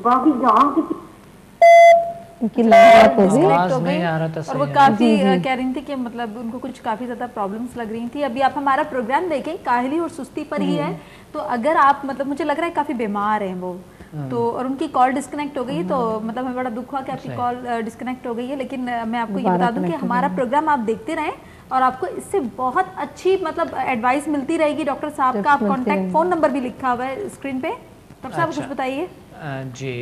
बाकी जान की नहीं आ रहा था और वो काफी कह रही थी कि मतलब उनको कुछ काफी ज्यादा प्रॉब्लम्स लग रही थी। अभी आप हमारा प्रोग्राम देखें, काहिली और सुस्ती पर ही है, तो अगर आप मतलब मुझे लग रहा है काफी बीमार हैं वो तो, और उनकी कॉल डिस्कनेक्ट हो गई है, तो मतलब हमें बड़ा दुख हुआ कि आपकी कॉल डिस्कनेक्ट हो गई है। लेकिन मैं आपको ये बता दूं कि हमारा प्रोग्राम आप देखते रहें और आपको इससे बहुत अच्छी मतलब एडवाइस मिलती रहेगी। डॉक्टर साहब का आप कॉन्टैक्ट फ़ोन नंबर भी लिखा हुआ है स्क्रीन पे। डॉक्टर साहब कुछ बताइए। जी,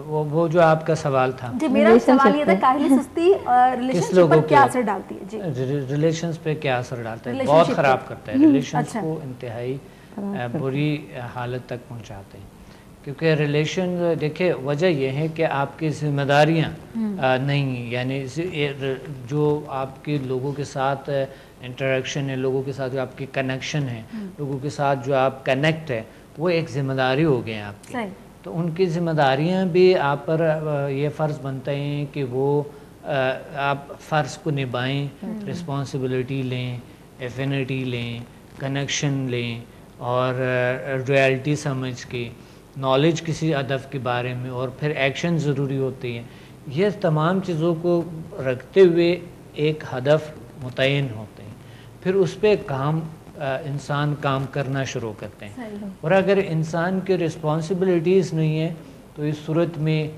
वो जो आपका सवाल था, जी मेरा सवाल ये था काहिली सुस्ती रिलेशनशिप पर क्या असर डालती है? जी, रिलेशंस पे क्या असर डालता है? बहुत ख़राब करता है, रिलेशंस को इंतहाई बुरी हालत तक पहुंचाते हैं। क्योंकि रिलेशन देखिए, वजह यह है कि आपकी जिम्मेदारियां नहीं, यानी जो आपके लोगों के साथ इंटरेक्शन है, लोगों के साथ जो आपकी कनेक्शन है, लोगों के साथ जो आप कनेक्ट है, वो एक जिम्मेदारी हो गए आपकी। तो उनकी जिम्मेदारियां भी आप पर ये फ़र्ज़ बनते हैं कि वो आप फ़र्ज़ को निभाएं, रिस्पॉन्सिबिलिटी लें, एफिनिटी लें, कनेक्शन लें और रियलिटी समझ के, नॉलेज किसी अदब के बारे में, और फिर एक्शन ज़रूरी होती हैं। ये तमाम चीज़ों को रखते हुए एक हदफ मुतय्यन होते हैं, फिर उस पर इंसान काम करना शुरू करते हैं। और अगर इंसान की रिस्पॉन्सिबिलिटीज़ नहीं है तो इस सूरत में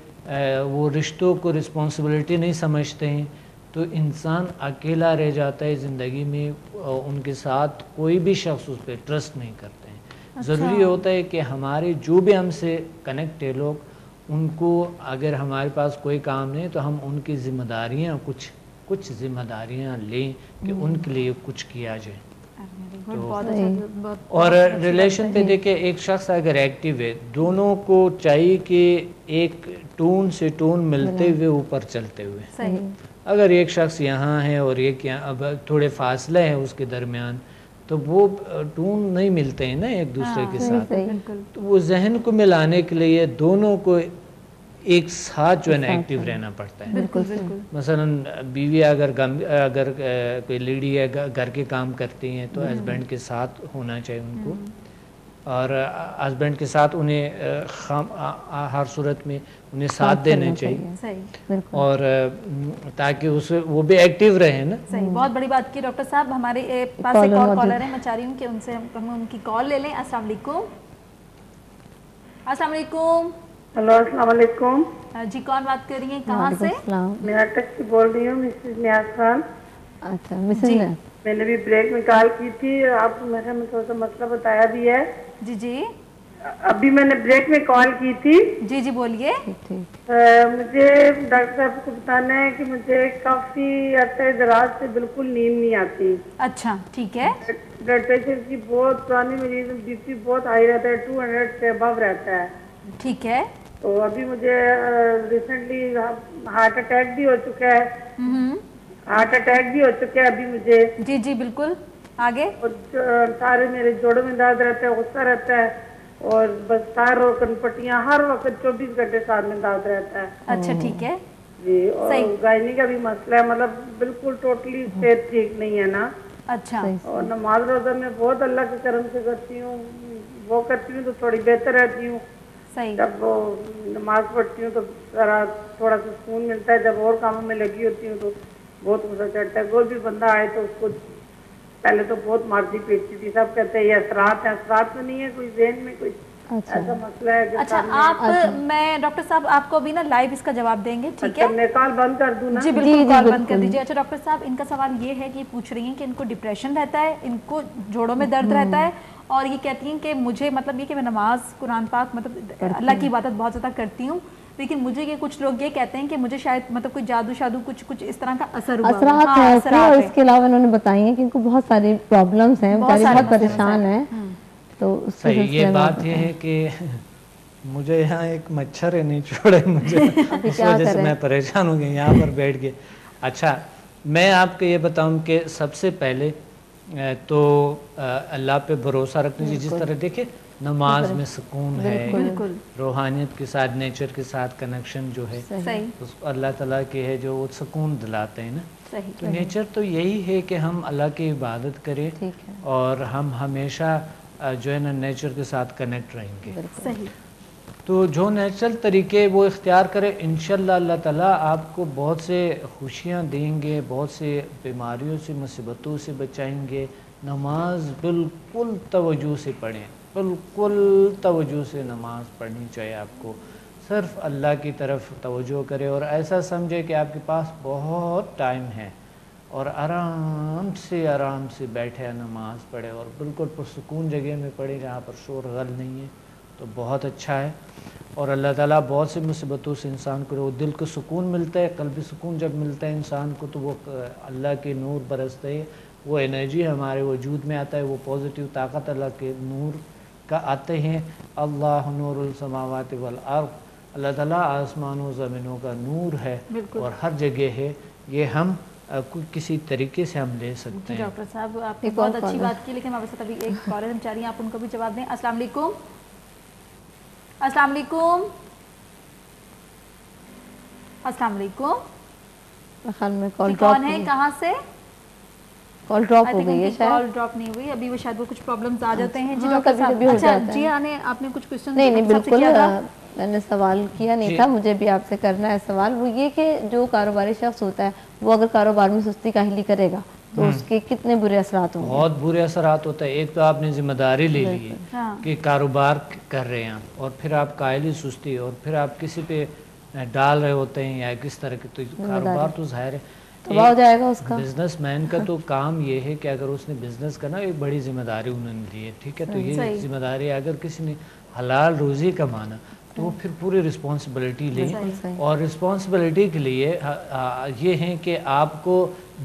वो रिश्तों को रिस्पॉन्सिबिलिटी नहीं समझते हैं, तो इंसान अकेला रह जाता है ज़िंदगी में, उनके साथ कोई भी शख्स उस पर ट्रस्ट नहीं करते हैं। ज़रूरी होता है कि हमारे जो भी हमसे कनेक्ट है लोग, उनको अगर हमारे पास कोई काम नहीं तो हम उनकी जिम्मेदारियां कुछ जिम्मेदारियां लें कि उनके लिए कुछ किया जाए। तो और रिलेशन पे देखिए, एक शख्स अगर एक्टिव है, दोनों को चाहिए कि एक टून से टून मिलते हुए ऊपर चलते हुए। अगर एक शख्स यहाँ है और एक यहाँ, अब थोड़े फासले हैं उसके दरमियान, تو وہ ٹون نہیں ملتے ہیں نا ایک دوسرے کے ساتھ. تو وہ ذہن کو ملانے کے لیے دونوں کو ایک ساتھ جو ہے نا ایکٹیو رہنا پڑتا ہے. مثلا بیوی اگر کوئی لیڈی ہے گھر کے کام کرتی ہیں تو ہسبینڈ کے ساتھ ہونا چاہیے ان کو, اور ہسبینڈ کے ساتھ انہیں ہر صورت میں انہیں ساتھ دینا چاہیے, اور تاکہ وہ بھی ایکٹیو رہے نا. صحیح, بہت بڑی بات کی ڈاکٹر صاحب. ہمارے پاس ایک اور کالر ہے, میں چاہ رہی ہوں کہ ان سے ہم ان کی کال لے لیں. السلام علیکم. السلام علیکم. ہلو, السلام علیکم. جی کون بات کر رہی ہیں, کہاں سے؟ میں اٹک سے بول رہی ہوں, مسز نیاز خان. اچھا مسز نیاز, میں نے بھی بریک میں کال کی تھی, آپ نے تھوڑا سا مسئلہ بتایا بھی ہے. جی جی ابھی میں نے بریک میں کال کی تھی. جی جی بولیے. مجھے ڈاکٹر صاحب کو بتانا ہے کہ مجھے کافی عرصے دراز سے بالکل نیند نہیں آتی. اچھا ٹھیک ہے. بلڈ پریشر کی بہت پرانی مریض, بی پی بہت ہائی رہتا ہے, 200 سے ابو رہتا ہے. ٹھیک ہے. تو ابھی مجھے ریسنٹلی ہارٹ اٹیک بھی ہو چکا ہے. ہارٹ اٹیک بھی ہو چکا ہے ابھی مجھے. جی جی بالکل, آگے. سارے میرے جوڑوں میں درد رہتا ہے, غصہ رہتا ہے, اور بس سار اور کنپٹیاں ہر وقت 24 گھنٹے ساتھ میں درد رہتا ہے. اچھا ٹھیک ہے. جی, اور گائنی کا بھی مسئلہ ہے, مطلب بالکل ٹوٹلی صحت ٹھیک نہیں ہے نا. اچھا. اور نماز روزہ میں بہت اللہ کے کرم سے کرتی ہوں, وہ کرتی ہوں تو تھوڑی بہتر رہتی ہوں. جب وہ نماز پڑھتی ہوں تو ذرا تھوڑا سا سکون ملتا ہے. جب اور کاموں میں لگی ہوتی ہوں تو بہت غصہ چڑھتا ہے. کوئی بھی بندہ آئے تو اس کو پہلے تو بہت مارتی پیٹتی تھی. سب کہتے ہیں یہ اثرات ہیں. اثرات تو نہیں ہے, کوئی ذہن میں کوئی ایسا مسئلہ ہے. اچھا آپ, میں ڈاکٹر صاحب آپ کو ابھی نا لائیو اس کا جواب دیں گے, ٹھیک ہے؟ میں کال بند کر دوں نا؟ جی بالکل, کال بند کر دیجیے. اچھا ڈاکٹر صاحب, ان کا سوال یہ ہے کہ پوچھ رہی ہیں کہ ان کو ڈپریشن رہتا ہے, ان کو جوڑوں میں درد رہتا ہے, اور یہ کہتی ہیں کہ مجھے مطلب یہ کہ میں نماز قرآن پاک مطلب اللہ کی عبادت بہت زیادہ کرتی ہوں, لیکن مجھے یہ کچھ لوگ یہ کہتے ہیں کہ مجھے شاید مطلب کوئی جادو شادو کچھ اس طرح کا اثر ہوا. اثرات ہیں, اور اس کے علاوہ انہوں نے بتائی ہیں کہ ان کو بہت ساری پرابلمس ہیں, بہت پریشان ہیں. تو صحیح, یہ بات یہ ہے کہ مجھے یہاں ایک مچھر ہے نہیں چھوڑے مجھے, اس وجہ سے میں پریشان ہو گئی یہاں پر بیٹھ کے. اچھا میں آپ کو یہ بتاؤں کہ سب سے پہلے تو اللہ پہ بھروسہ رکھنے چاہیے. جس طرح دیکھیں نماز میں سکون ہے, روحانیت کے ساتھ, نیچر کے ساتھ کنیکشن جو ہے اللہ تعالیٰ کے ہے, جو وہ سکون دلاتے ہیں نا. تو نیچر تو یہی ہے کہ ہم اللہ کی عبادت کریں, اور ہم ہمیشہ جو ہے نا نیچر کے ساتھ کنیکٹ رہیں گے. تو جو نیچرل طریقے وہ اختیار کرے, انشاءاللہ اللہ تعالیٰ آپ کو بہت سے خوشیاں دیں گے, بہت سے بیماریوں سے مصیبتوں سے بچائیں گے. نماز بالکل توجہ سے پڑھیں, بالکل توجہ سے نماز پڑھنی چاہیے آپ کو. صرف اللہ کی طرف توجہ کرے, اور ایسا سمجھے کہ آپ کے پاس بہت ٹائم ہے, اور آرام سے بیٹھے نماز پڑھے, اور بالکل پرسکون جگہ میں پڑھے جہاں پر شور غل نہیں ہے, تو بہت اچھا ہے. اور اللہ تعالیٰ بہت سی مصیبتوں سے انسان کو وہ دل کو سکون ملتا ہے, قلبی سکون جب ملتا ہے انسان کو, تو وہ اللہ کے نور برستے ہے, وہ انرجی ہمارے وجود میں آتا ہے, وہ پازیٹیو طاقت اللہ کے نور کا آتے ہیں. اللہ نور السماوات والارض, اللہ تعالیٰ آسمان و زمینوں کا نور ہے, اور ہر جگہ ہے. یہ ہم کسی طریقے سے ہم لے سکتے ہیں. ڈاکٹر صاحب آپ نے بہت اچھی بات کی, لیکن ہمارے ساتھ ابھی ایک کالر ہم چاہ رہی ہیں, آپ ان کو بھی جواب دیں. السلام علیکم. السلام علیکم. السلام علیکم. کون ہے, کہاں سے؟ کال ڈراپ ہو گئی ہے, کال ڈراپ نہیں ہوئی ابھی, وہ شاید وہ کچھ پرابلمز آ جاتے ہیں. جی ڈاکٹر صاحب, اچھا جی آپ نے کچھ کوشچن؟ نہیں بالکل, میں نے سوال کیا نہیں تھا, مجھے بھی آپ سے کرنا ہے سوال. وہ یہ کہ جو کاروباری شخص ہوتا ہے وہ اگر کاروبار میں سستی کاہلی کرے گا تو اس کے کتنے برے اثرات ہوں گے؟ بہت برے اثرات ہوتے ہیں. ایک تو آپ نے ذمہ داری لے لی ہے کہ کاروبار کر رہے ہیں, اور پھر آپ کاہلی سستی, اور پھر آپ کسی پہ ڈال رہے ہوتے ہیں یا کس طرح کے, تو کاروبار تو ظاہر ہے تباہ ہو جائے گا اس کا. بزنس مین کا تو کام یہ ہے کہ اگر اس نے بزنس کرنا, ایک بڑی ذمہ داری انہوں نے لی ہے, ٹھیک ہے, تو یہ ذمہ داری اگر کسی نے حلال روزی کمانا تو وہ پھر پوری رسپانسبلٹی لیں. اور رسپانسبلٹی کے لیے یہ ہے کہ آپ کو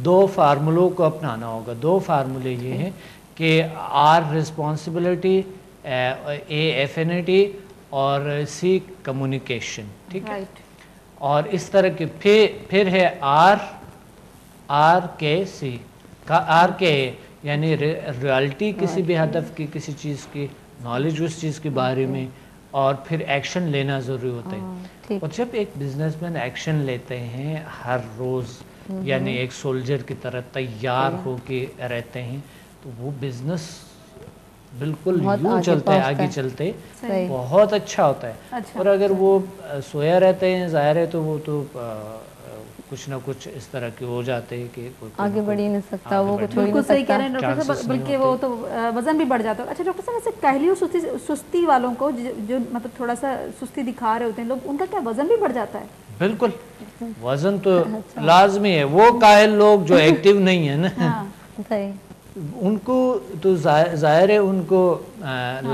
2 فارمولوں کو اپنانا ہوگا. 2 فارمولے یہ ہیں کہ R رسپانسبلٹی, A ایفینٹی, اور C کمیونیکیشن, ٹھیک ہے. اور اس طرح کے پھر ہے R کے C, R کے यानी रियलिटी किसी भी हदफ की, किसी चीज़ की नॉलेज उस चीज़ के बारे में, और फिर एक्शन लेना ज़रूरी होता है। और जब एक बिजनेसमैन एक्शन लेते हैं हर रोज़, यानी एक सोल्जर की तरह तैयार होके रहते हैं, तो वो बिजनेस बिल्कुल यूँ चलता है, आगे चलते बहुत अच्छा होता है। और अगर वो सोया रहते हैं ज़ाहिर है तो वो तो कुछ ना कुछ इस तरह के हो जाते हैं कि आगे बढ़ ही नहीं सकता, वो कुछ बिल्कुल सही कह रहे हैं डॉक्टर साहब, बल्कि वो तो वजन भी बढ़ जाता है। अच्छा डॉक्टर साहब, वैसे काहली और सुस्ती वालों को जो मतलब थोड़ा सा सुस्ती दिखा रहे होते हैं लोग, उनका क्या वजन भी बढ़ जाता है? बिल्कुल, वजन तो लाजमी है। वो काहिल लोग जो एक्टिव नहीं है ना, उनको तो जाहिर है उनको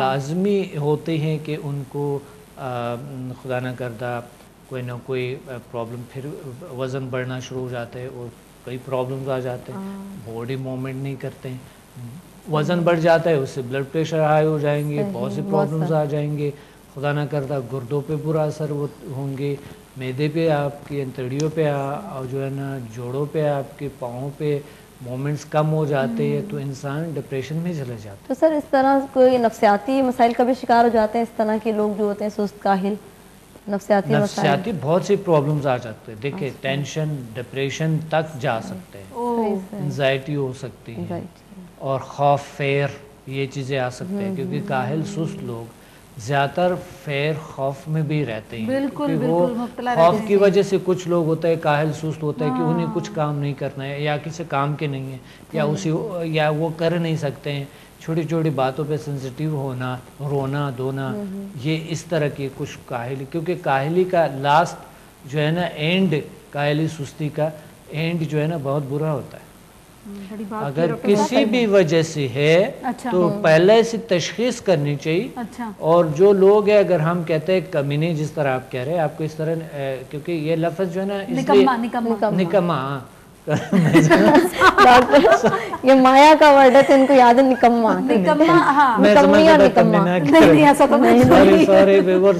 लाजमी होते हैं कि उनको खुदा न करदा कोई ना कोई प्रॉब्लम, फिर वज़न बढ़ना शुरू हो जाता है और कई प्रॉब्लम्स आ जाते हैं, बॉडी मूवमेंट नहीं करते हैं, वज़न बढ़ जाता है, उससे ब्लड प्रेशर हाई हो जाएंगे, बहुत सी प्रॉब्लम्स आ जाएंगे, खुदा ना करदा गुर्दों पे बुरा असर होंगे, मैदे पे, आपकी अंतड़ियों पे, और जो है ना जोड़ों पे, आपके पाँव पे मोमेंट्स कम हो जाते हैं, तो इंसान डिप्रेशन में चले जाता है। तो सर इस तरह कोई नफ्सियाती मसाइल का भी शिकार हो जाते हैं इस तरह के लोग जो होते हैं सुस्त काहिल? नफ्सियाती बहुत सी प्रॉब्लम्स आ जाते हैं। देखिए टेंशन, डिप्रेशन तक जा सकते हैं, एंजाइटी हो सकती है, और खौफ, फेर, ये चीज़ें आ सकते हैं, क्योंकि काहिल सुस्त लोग ज़्यादातर फेर खौफ में भी रहते हैं। बिल्कुल, वो खौफ की वजह से कुछ लोग होता है काहिल सुस्त होता है कि उन्हें कुछ काम नहीं करना है, या किसी काम के नहीं है, या वो कर नहीं सकते हैं, छोटी छोटी बातों पे सेंसिटिव होना, रोना धोना, ये इस तरह की कुछ काहिली। क्योंकि काहिली का लास्ट जो है ना एंड, काहिली सुस्ती का एंड जो है ना बहुत बुरा होता है। अगर किसी भी वजह से है तो पहले से तशखीस करनी चाहिए। और जो लोग हैं, अगर हम कहते हैं कमीने, जिस तरह आप कह रहे हैं, आपको इस तरह, क्योंकि ये लफ्ज़ जो है ना निकम्मा ये माया का वर्ड है तो इनको याद है निकम्मा।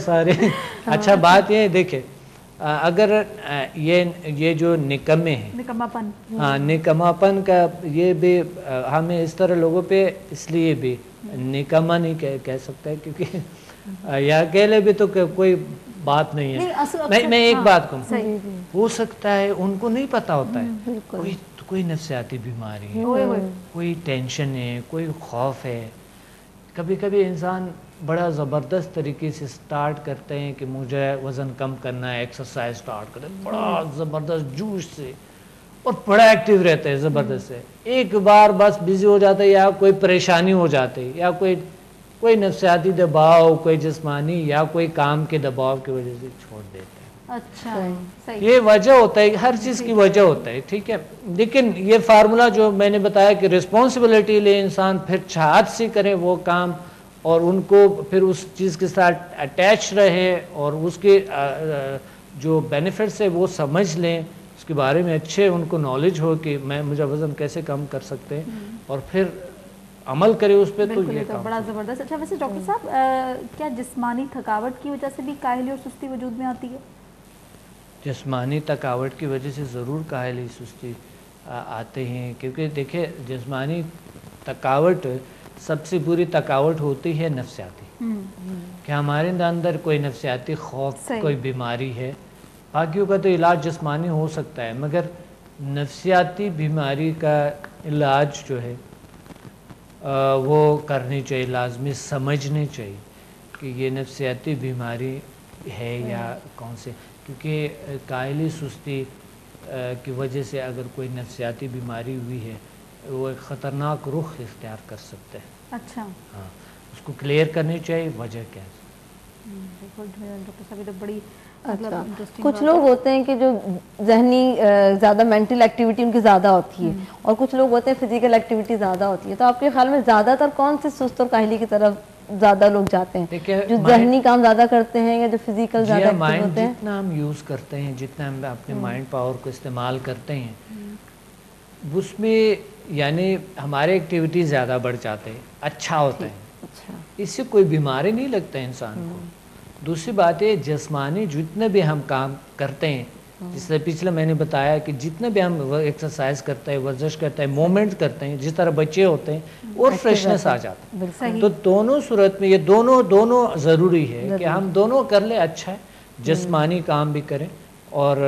सॉरी। अच्छा बात ये देखे, अगर ये जो निकम्मे हैं, निकम्मापन, हाँ निकम्मापन का, ये भी हमें इस तरह लोगों पे इसलिए भी निकम्मा नहीं कह सकता है, क्योंकि या अकेले भी तो कोई बात नहीं है। मैं एक बात कहूँ, हो सकता है उनको नहीं पता होता है, कोई नफ्सियाती बीमारी है, कोई टेंशन है, कोई खौफ है। कभी कभी इंसान बड़ा ज़बरदस्त तरीके से स्टार्ट करते हैं कि मुझे वज़न कम करना है, एक्सरसाइज स्टार्ट करते हैं बड़ा ज़बरदस्त जोश से, और बड़ा एक्टिव रहते हैं ज़बरदस्त से। एक बार बस बिजी हो जाता है, या कोई परेशानी हो जाती है, या कोई नफ्सियाती दबाव, कोई जिस्मानी या कोई काम के दबाव की वजह से छोड़ देते हैं। अच्छा, सही। ये वजह होता है, हर चीज़ की वजह होता है, ठीक है। लेकिन ये फार्मूला जो मैंने बताया कि रिस्पॉन्सिबिलिटी ले इंसान, फिर चाहत से करे वो काम, और उनको फिर उस चीज़ के साथ अटैच रहे, और उसके जो बेनिफिट्स है वो समझ लें, उसके बारे में अच्छे उनको नॉलेज हो कि मुझे वज़न कैसे कम कर सकते हैं, और फिर अमल करे उस पर, तो ये बड़ा ज़बरदस्त। अच्छा वैसे डॉक्टर साहब, क्या जिस्मानी थकावट की वजह से भी काहिली और सुस्ती वजूद में आती है? जिस्मानी थकावट की वजह से ज़रूर काहिली सुस्ती आते हैं, क्योंकि देखिए जिस्मानी थकावट सबसे बुरी थकावट होती है नफ्सियाती, कि हमारे अंदर कोई नफ्सियाती खौफ, कोई बीमारी है। बाकियों का तो इलाज जिस्मानी हो सकता है, मगर नफ्सियाती बीमारी का इलाज जो है वो करनी चाहिए, लाजमी समझनी चाहिए कि ये नफ्सियाती बीमारी है या कौन से, क्योंकि काहिली सुस्ती की वजह से अगर कोई नफ्सियाती बीमारी हुई है, वो एक ख़तरनाक रुख इख्तियार कर सकते हैं। अच्छा, हाँ, उसको क्लियर करनी चाहिए वजह क्या है। अच्छा, कुछ लोग होते हैं कि जो जहनी ज़्यादा मेंटल एक्टिविटी उनकी ज़्यादा होती है, और कुछ लोग होते हैं फिजिकल एक्टिविटी ज़्यादा होती है, तो आपके ख्याल में ज़्यादातर कौन से सुस्त और काहिली की तरफ ज़्यादा लोग जाते हैं? जो जहनी काम ज़्यादा करते हैं या जो फिजिकल ज़्यादा एक्टिव होते हैं? जितना हम यूज़ करते हैं, जितना हम अपने माइंड पावर को इस्तेमाल करते हैं, उसमें यानी हमारे एक्टिविटी ज़्यादा बढ़ जाते हैं, अच्छा होता है। अच्छा, इससे कोई बीमारी नहीं लगता है इंसान को। दूसरी बात है, जिस्मानी जितने भी हम काम करते हैं, जिस तरह पिछले मैंने बताया कि जितने भी हम एक्सरसाइज करते हैं, वर्जिश करते हैं, मूवमेंट करते हैं, जिस तरह बच्चे होते हैं और फ्रेशनेस आ जाता है। तो दोनों सूरत में ये दोनों ज़रूरी है कि हम दोनों कर ले, अच्छा है, जिस्मानी काम भी करें और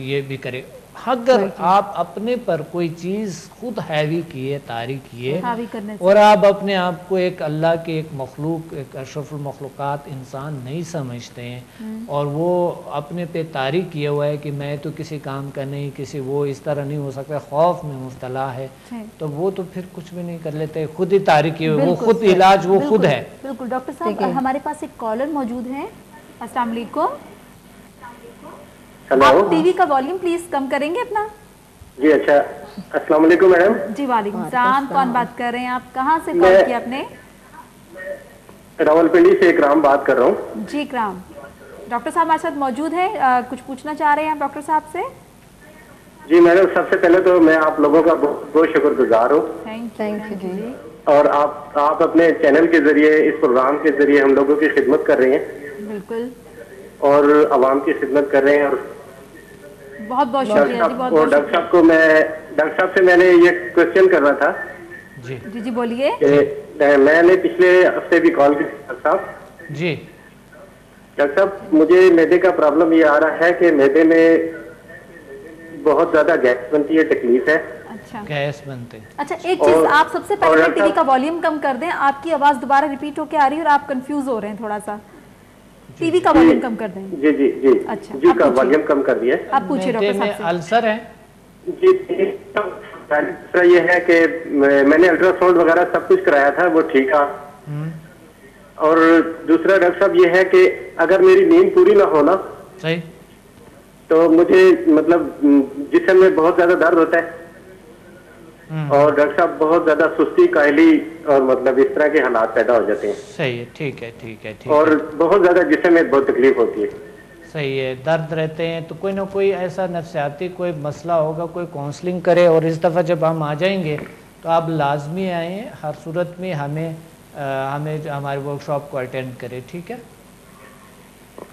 ये भी करें। अगर आप अपने पर कोई चीज़ खुद हैवी किए, तारी किए और आप अपने आप को एक अल्लाह के एक मखलूक, एक अशरफुल मखलूक़ात इंसान नहीं समझते हैं और वो अपने पे तारी किया हुआ है कि मैं तो किसी काम का नहीं, किसी वो इस तरह नहीं हो सकता, खौफ में मुब्तला है, तो वो तो फिर कुछ भी नहीं कर लेते, खुद ही तारी किए हुए, वो खुद इलाज वो खुद है। बिल्कुल डॉक्टर साहब, हमारे पास एक कॉलर मौजूद है। अस्सलाम वालेकुम। आप टीवी का वॉल्यूम प्लीज कम करेंगे अपना। जी अच्छा, अस्सलाम वालेकुम मैडम। जी वालेकुम सलाम। कौन बात कर रहे हैं आप, कहाँ से कॉल किया आपने? रावलपिंडी से इकराम बात कर रहा हूँ। जी इकराम, डॉक्टर साहब हमारे साथ मौजूद है, कुछ पूछना चाह रहे हैं आप डॉक्टर साहब से? जी मैडम, सबसे पहले तो मैं आप लोगों का बहुत बहुत शुक्रगुजार हूँ। थैंक यू जी। और आप अपने चैनल के जरिए, इस प्रोग्राम के जरिए हम लोगों की खिदमत कर रहे हैं। बिल्कुल। और आवाम की खिदमत कर रहे हैं। और बहुत बहुत शुक्रिया जी, बहुत बहुत डॉक्टर साहब को डॉक्टर साहब से मैंने ये क्वेश्चन करना था। जी जी जी बोलिए। मैंने पिछले हफ्ते भी कॉल की डॉक्टर साहब। जी डॉक्टर साहब, मुझे मैदे का प्रॉब्लम ये आ रहा है कि मैदे में बहुत ज्यादा गैस बनती है, तकलीफ है। अच्छा, गैस बनते। अच्छा एक चीज, आप सबसे पहले टीवी का वॉल्यूम कम कर दें, आपकी आवाज दोबारा रिपीट होके आ रही है और आप कंफ्यूज हो रहे हैं थोड़ा सा। टीवी का वॉल्यूम कम कर दें। जी जी जी। अच्छा जी का वॉल्यूम कम कर दिया। आप पूछिए डॉक्टर साहब से। अल्सर है जी। दूसरा ये है कि मैंने अल्ट्रासाउंड वगैरह सब कुछ कराया था, वो ठीक है। और दूसरा डॉक्टर साहब ये है कि अगर मेरी नींद पूरी ना हो ना, सही, तो मुझे मतलब जिस्म में बहुत ज्यादा दर्द होता है और डॉक्टर साहब बहुत ज्यादा सुस्ती, काहली और मतलब इस तरह के हालात पैदा हो जाते हैं। सही है, ठीक है ठीक है ठीक और है। बहुत ज्यादा जिस्म में बहुत तकलीफ होती है। सही है, दर्द रहते हैं तो कोई ना कोई ऐसा नफ्सियाती कोई मसला होगा, कोई काउंसलिंग करे। और इस दफ़ा जब हम आ जाएंगे तो आप लाजमी आएँ, हर सूरत में हमें हमारे वर्कशॉप को अटेंड करें, ठीक है?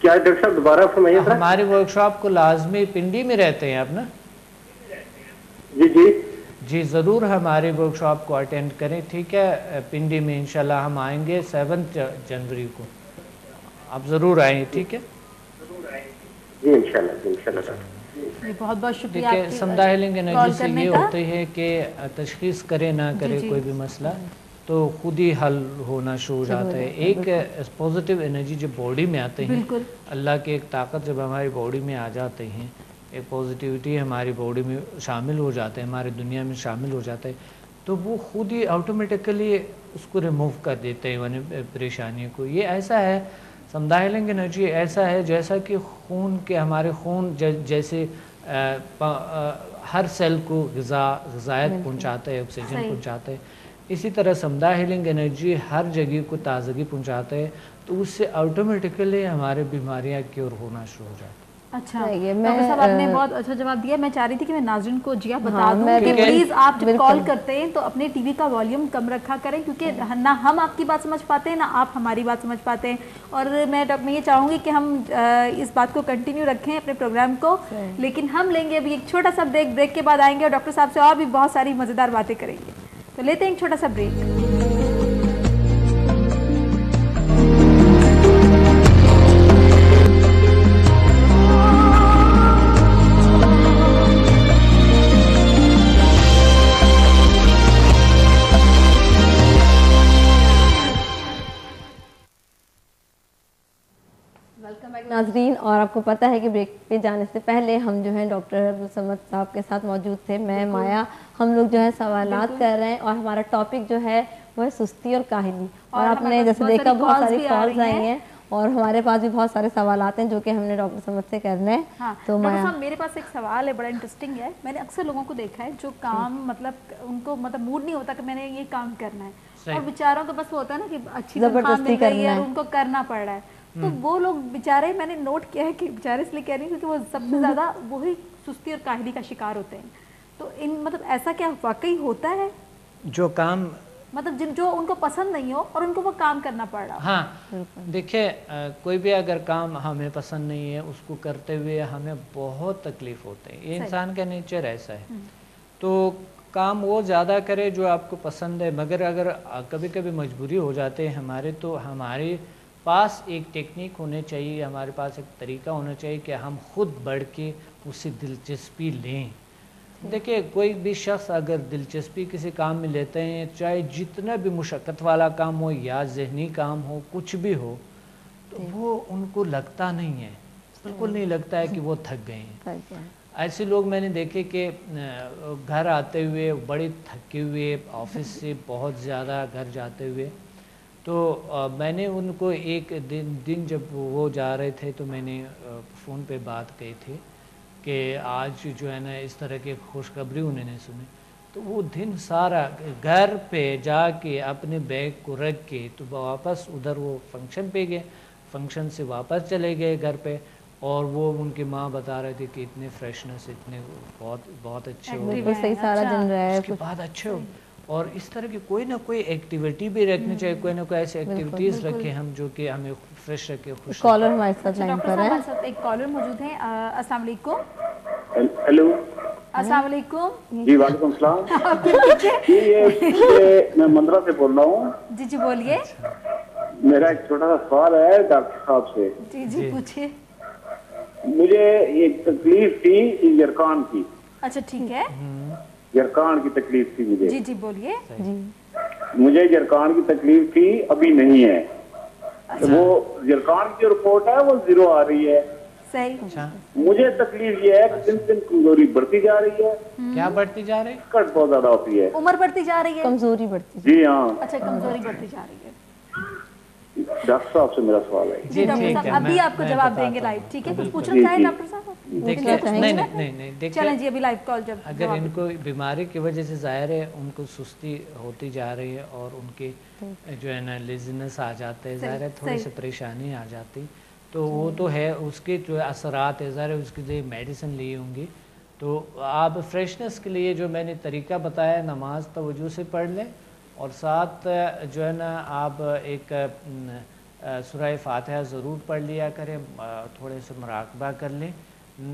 क्या डॉक्टर साहब दोबारा फरमाइए? हमारे वर्कशॉप को लाजमी, पिंडी में रहते हैं आप ना? जी जी जी ज़रूर हमारे वर्कशॉप को अटेंड करें, ठीक है? पिंडी में इंशाल्लाह हम आएंगे 7 जनवरी को, आप ज़रूर आएँ, ठीक है? जी इंशाल्लाह इंशाल्लाह। बहुत बहुत शुक्रिया। देखिए समुदाय हीलिंग एनर्जी से ये होते हैं कि तशखीस करे ना करे कोई भी मसला तो खुद ही हल होना शुरू हो जाता है। एक पॉजिटिव एनर्जी जब बॉडी में आते हैं, अल्लाह की एक ताकत जब हमारी बॉडी में आ जाते हैं, एक पॉजिटिविटी हमारी बॉडी में शामिल हो जाते हैं, हमारी दुनिया में शामिल हो जाता है, तो वो खुद ही ऑटोमेटिकली उसको रिमूव कर देते हैं यानी परेशानियों को। ये ऐसा है, समुदाय हीलिंग एनर्जी ऐसा है जैसा कि खून के, हमारे खून जैसे हर सेल को ग़िज़ायत पहुँचाता है, ऑक्सीजन पहुँचाता है, इसी तरह समुदाय हीलिंग एनर्जी हर जगह को ताज़गी पहुँचाता है, तो उससे ऑटोमेटिकली हमारे बीमारियाँ क्योर होना शुरू हो जाती है। अच्छा, डॉक्टर साहब आपने बहुत अच्छा जवाब दिया। मैं चाह रही थी कि मैं नाज़रीन को जिया बता दूं कि प्लीज़ आप जब कॉल करते हैं तो अपने टीवी का वॉल्यूम कम रखा करें, क्योंकि ना हम आपकी बात समझ पाते हैं ना आप हमारी बात समझ पाते हैं। और मैं ये चाहूँगी कि हम इस बात को कंटिन्यू रखें अपने प्रोग्राम को, लेकिन हम लेंगे अभी एक छोटा सा ब्रेक के बाद आएंगे और डॉक्टर साहब से और भी बहुत सारी मज़ेदार बातें करेंगे। तो लेते हैं एक छोटा सा ब्रेक। नाजरीन, और आपको पता है कि ब्रेक पे जाने से पहले हम जो है डॉक्टर अब्दुल समद साहब के साथ मौजूद थे, मैं माया। हम लोग जो है सवालात कर रहे हैं और हमारा टॉपिक जो है वो है सुस्ती और काहली। और आपने जैसे देखा बहुत सारी कॉल्स आई हैं और हमारे पास भी बहुत सारे सवालात हैं जो कि हमने डॉक्टर समद से करने हैं। हाँ, तो डॉक्टर साहब मेरे पास एक सवाल है, बड़ा इंटरेस्टिंग है। मैंने अक्सर लोगों को देखा है जो काम उनको मूड नहीं होता कि मैंने ये काम करना है, और बेचारों को बस होता है ना कि अच्छी तनख्वाह मिल रही है और उनको करना पड़ रहा है। तो वो लोग बेचारे, मैंने नोट किया है कि बेचारे इसलिए कह रही हूँ क्योंकि वो सबसे ज़्यादा वही सुस्ती और काहली का शिकार होते हैं। तो ऐसा क्या वाकई होता है? जो काम मतलब जो उनको पसंद नहीं हो और उनको वो काम करना पड़ रहा हो। हाँ देखिए, कोई भी अगर काम हमें पसंद नहीं है उसको करते हुए हमें बहुत तकलीफ होते हैं, ये इंसान का नेचर ऐसा है। तो काम वो ज़्यादा करे जो आपको पसंद है, मगर अगर कभी कभी मजबूरी हो जाते हैं हमारे, तो हमारे पास एक टेक्निक होनी चाहिए, हमारे पास एक तरीका होना चाहिए कि हम खुद बढ़ के उससे दिलचस्पी लें। देखिए, कोई भी शख्स अगर दिलचस्पी किसी काम में लेते हैं, चाहे जितना भी मुशक्क़त वाला काम हो या ज़हनी काम हो, कुछ भी हो, तो वो उनको लगता नहीं है, बिल्कुल नहीं लगता है कि वो थक गए हैं। ऐसे लोग मैंने देखे कि घर आते हुए बड़े थके हुए, ऑफिस से बहुत ज़्यादा घर जाते हुए, तो मैंने उनको एक दिन जब वो जा रहे थे तो मैंने फ़ोन पे बात कही थी कि आज जो है ना इस तरह की खुशखबरी उन्होंने सुनी। तो वो दिन सारा घर पे जाके अपने बैग को रख के तो वापस उधर वो फंक्शन पे गए, फंक्शन से वापस चले गए घर पे, और वो उनकी माँ बता रहे थे कि इतने फ्रेशनेस, इतने बहुत अच्छे हो गए, सही सारा दिन रहे, उसके बाद अच्छे हो। और इस तरह की कोई ना कोई एक्टिविटी भी रखनी चाहिए, कोई ना कोई ऐसी एक्टिविटीज रखें हम जो कि हमें फ्रेश रखे, खुश। कॉलर हमारे साथ लाइन पर है। हमारे साथ एक कॉलर मौजूद है। अस्सलाम वालेकुम। हेलो, अस्सलाम वालेकुम। जी वालेकुम सलाम। ये मैं मंदरा से बोल रहा हूँ। जी जी बोलिए। मेरा एक छोटा सा सवाल है डॉक्टर साहब से। जी जी पूछिए। मुझे एक तकलीफ थी यरकान की। अच्छा ठीक है। यरकान की तकलीफ थी मुझे। जी जी बोलिए। मुझे यरकान की तकलीफ थी, अभी नहीं है। अच्छा। वो यरकान की जो रिपोर्ट है वो 0 आ रही है। सही। मुझे तकलीफ ये है कि दिन दिन कमजोरी बढ़ती जा रही है। क्या बढ़ती जा रही है? कट बहुत ज्यादा होती है। उम्र बढ़ती जा रही है, कमजोरी बढ़ती। जी हाँ। अच्छा, कमजोरी बढ़ती जा रही है। डॉक्टर साहब से मेरा सवाल है। जी डॉक्टर साहब अभी आपको जवाब देंगे लाइव, ठीक है? कुछ पूछना चाहें डॉक्टर साहब? देखिए नहीं देखिए, चलें जी अभी लाइव कॉल जब अगर इनको बीमारी की वजह से जाहिर है उनको सुस्ती होती जा रही है और उनके जो है ना लेजीनेस आ जाते हैं, जाहिर है थोड़ी सी परेशानी आ जाती, तो वो तो है, उसके जो असरात है ज़ाहिर है उसके लिए मेडिसिन ली होंगी। तो आप फ्रेशनेस के लिए जो मैंने तरीका बताया, नमाज तवज्जो से पढ़ लें और साथ जो है ना आप एक सूरह फातिहा ज़रूर पढ़ लिया करें, थोड़े से मुराकबा कर लें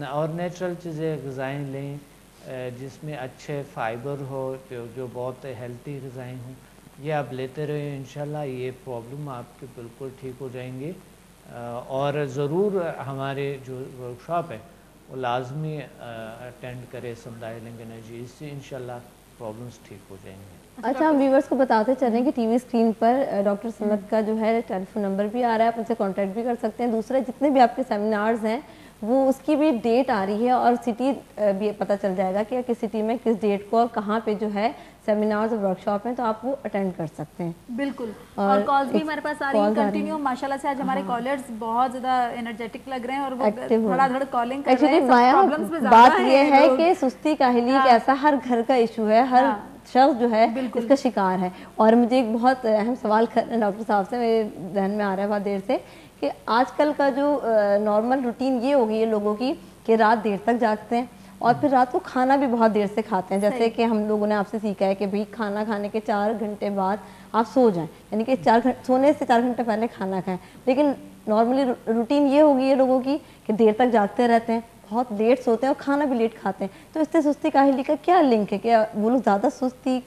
और नेचुरल चीज़ें ग़िज़ाएँ लें जिसमें अच्छे फाइबर हो, जो बहुत हेल्थी ग़िज़ाएँ हों, ये आप लेते रहें। इंशाल्लाह ये प्रॉब्लम आपके बिल्कुल ठीक हो जाएंगे। और ज़रूर हमारे जो वर्कशॉप है वो लाजमी अटेंड करें समुदाय लिंक एनर्जी, इससे इंशाल्लाह प्रॉब्लम्स ठीक हो जाएंगे। अच्छा, हम व्यूवर्स को बताते चलें कि टीवी स्क्रीन पर डॉक्टर समद का जो है टेलीफोन नंबर भी आ रहा है, आप उनसे कांटेक्ट भी कर सकते हैं। दूसरा, जितने भी आपके सेमिनार्स हैं वो उसकी भी डेट आ रही है और सिटी भी पता चल जाएगा कि किस सिटी में किस डेट को और कहाँ पे जो है सेमिनार्स और वर्कशॉप हैं, तो आप वो अटेंड कर सकते हैं। बिल्कुल। और कॉल्स भी हमारे पास आ रही हैं कंटिन्यू माशाल्लाह से। आज हमारे कॉलर्स बहुत ज़्यादा एनर्जेटिक लग रहे हैं और वो धड़ाधड़ कॉलिंग कर रहे हैं। बात ये है कि सुस्ती काहली एक ऐसा हर घर का इशू है, हर शख्स जो है इसका शिकार है। और मुझे एक बहुत अहम सवाल डॉक्टर साहब से मेरे ध्यान में आ रहा है बहुत देर से कि आजकल का जो नॉर्मल रूटीन ये हो गई है लोगों की कि रात देर तक जागते हैं और फिर रात को खाना भी बहुत देर से खाते हैं। जैसे कि हम लोगों ने आपसे सीखा है कि भाई खाना खाने के 4 घंटे बाद आप सो जाएं, यानी कि सोने से 4 घंटे पहले खाना खाएं। लेकिन नॉर्मली रूटीन ये हो गई है लोगों की कि देर तक जागते रहते हैं, बहुत लेट सोते हैं और खाना भी लेट खाते हैं। तो इससे सुस्ती काहली का क्या लिंक है? क्या वो लोग ज़्यादा सुस्ती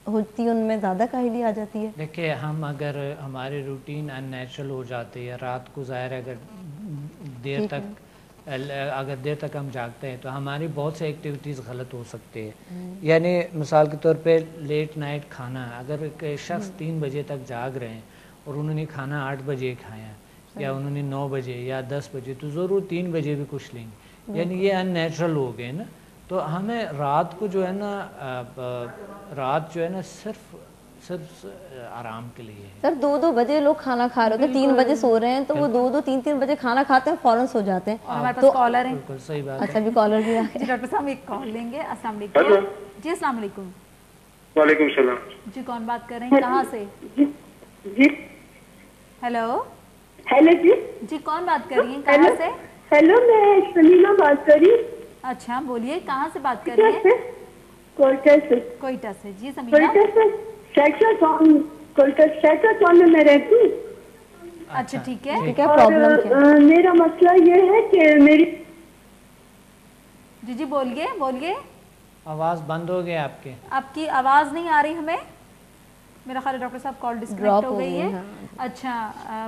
होती है, उनमें ज़्यादा काहली आ जाती है? देखिए, हम अगर हमारी रूटीन अननेचुरल हो जाती है, रात को ज़ाहिर अगर देर तक हम जागते हैं तो हमारी बहुत सी एक्टिविटीज़ गलत हो सकती है। यानी मिसाल के तौर पे लेट नाइट खाना, अगर एक शख्स 3 बजे तक जाग रहे हैं और उन्होंने खाना 8 बजे खाया या उन्होंने 9 बजे या 10 बजे, तो ज़रूर 3 बजे भी कुछ लेंगे, यानी ये अननेचुरल हो गए ना। तो हमें रात को जो है ना रात जो है ना सिर्फ आराम के लिए है। सर 2-2 बजे लोग खाना खा रहे होते हैं, 3 बजे सो रहे हैं, तो वो 2-2 3-3 बजे खाना खाते हैं, फौरन सो जाते हैं। और हमारे पास कॉलर है। बिल्कुल सही बात है। अच्छा, भी कॉलर भी आ गए। डॉक्टर साहब एक कॉल लेंगे। अस्सलाम वालेकुम। जी अस्सलाम वालेकुम। वालेकुम सलाम। जी कौन बात कर रहे हैं, कहाँ से? जी हेलो। हेलो जी। जी कौन बात कर रही हैं, कहाँ से? हेलो, मैं समीना बात कर रही। अच्छा बोलिए, कहाँ से बात कर रही हैं? कोयटा से। कोयटा से। जी समीना। टाउन में मैं रहती हूँ। अच्छा ठीक है, और मेरा मसला ये है कि मेरी जी बोलिए बोलिए। आवाज बंद हो गई आपकी आवाज नहीं आ रही हमें। मेरा ख्याल है डॉक्टर साहब कॉल डिस्कनेक्ट हो गई है। अच्छा